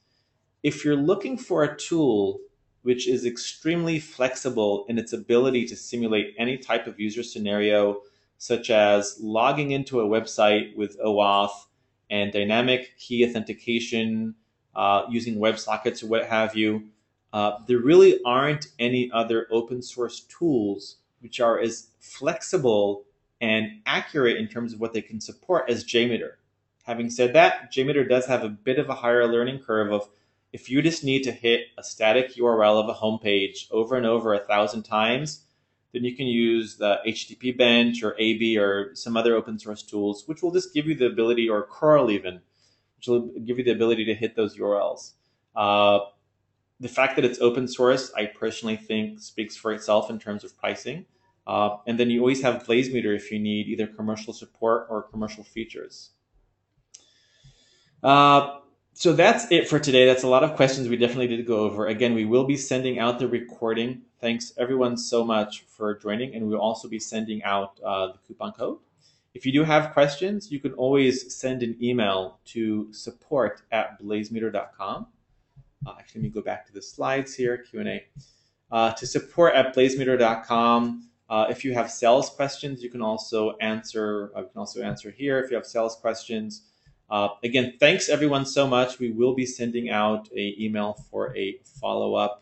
if you're looking for a tool which is extremely flexible in its ability to simulate any type of user scenario, such as logging into a website with OAuth and dynamic key authentication, using WebSockets or what have you, there really aren't any other open source tools which are as flexible and accurate in terms of what they can support as JMeter. Having said that, JMeter does have a bit of a higher learning curve of, if you just need to hit a static URL of a homepage over and over 1,000 times, then you can use the HTTP Bench or AB or some other open source tools, which will just give you the ability, or curl even, which will give you the ability to hit those URLs. The fact that it's open source, I personally think speaks for itself in terms of pricing. And then you always have BlazeMeter if you need either commercial support or commercial features. So that's it for today. That's a lot of questions we definitely did go over. Again, we will be sending out the recording. Thanks everyone so much for joining, and we'll also be sending out the coupon code. If you do have questions, you can always send an email to support@blazemeter.com. Actually, let me go back to the slides here, Q&A. To support@blazemeter.com. If you have sales questions, you can also answer. Here if you have sales questions. Again, thanks everyone so much. We will be sending out an email for a follow-up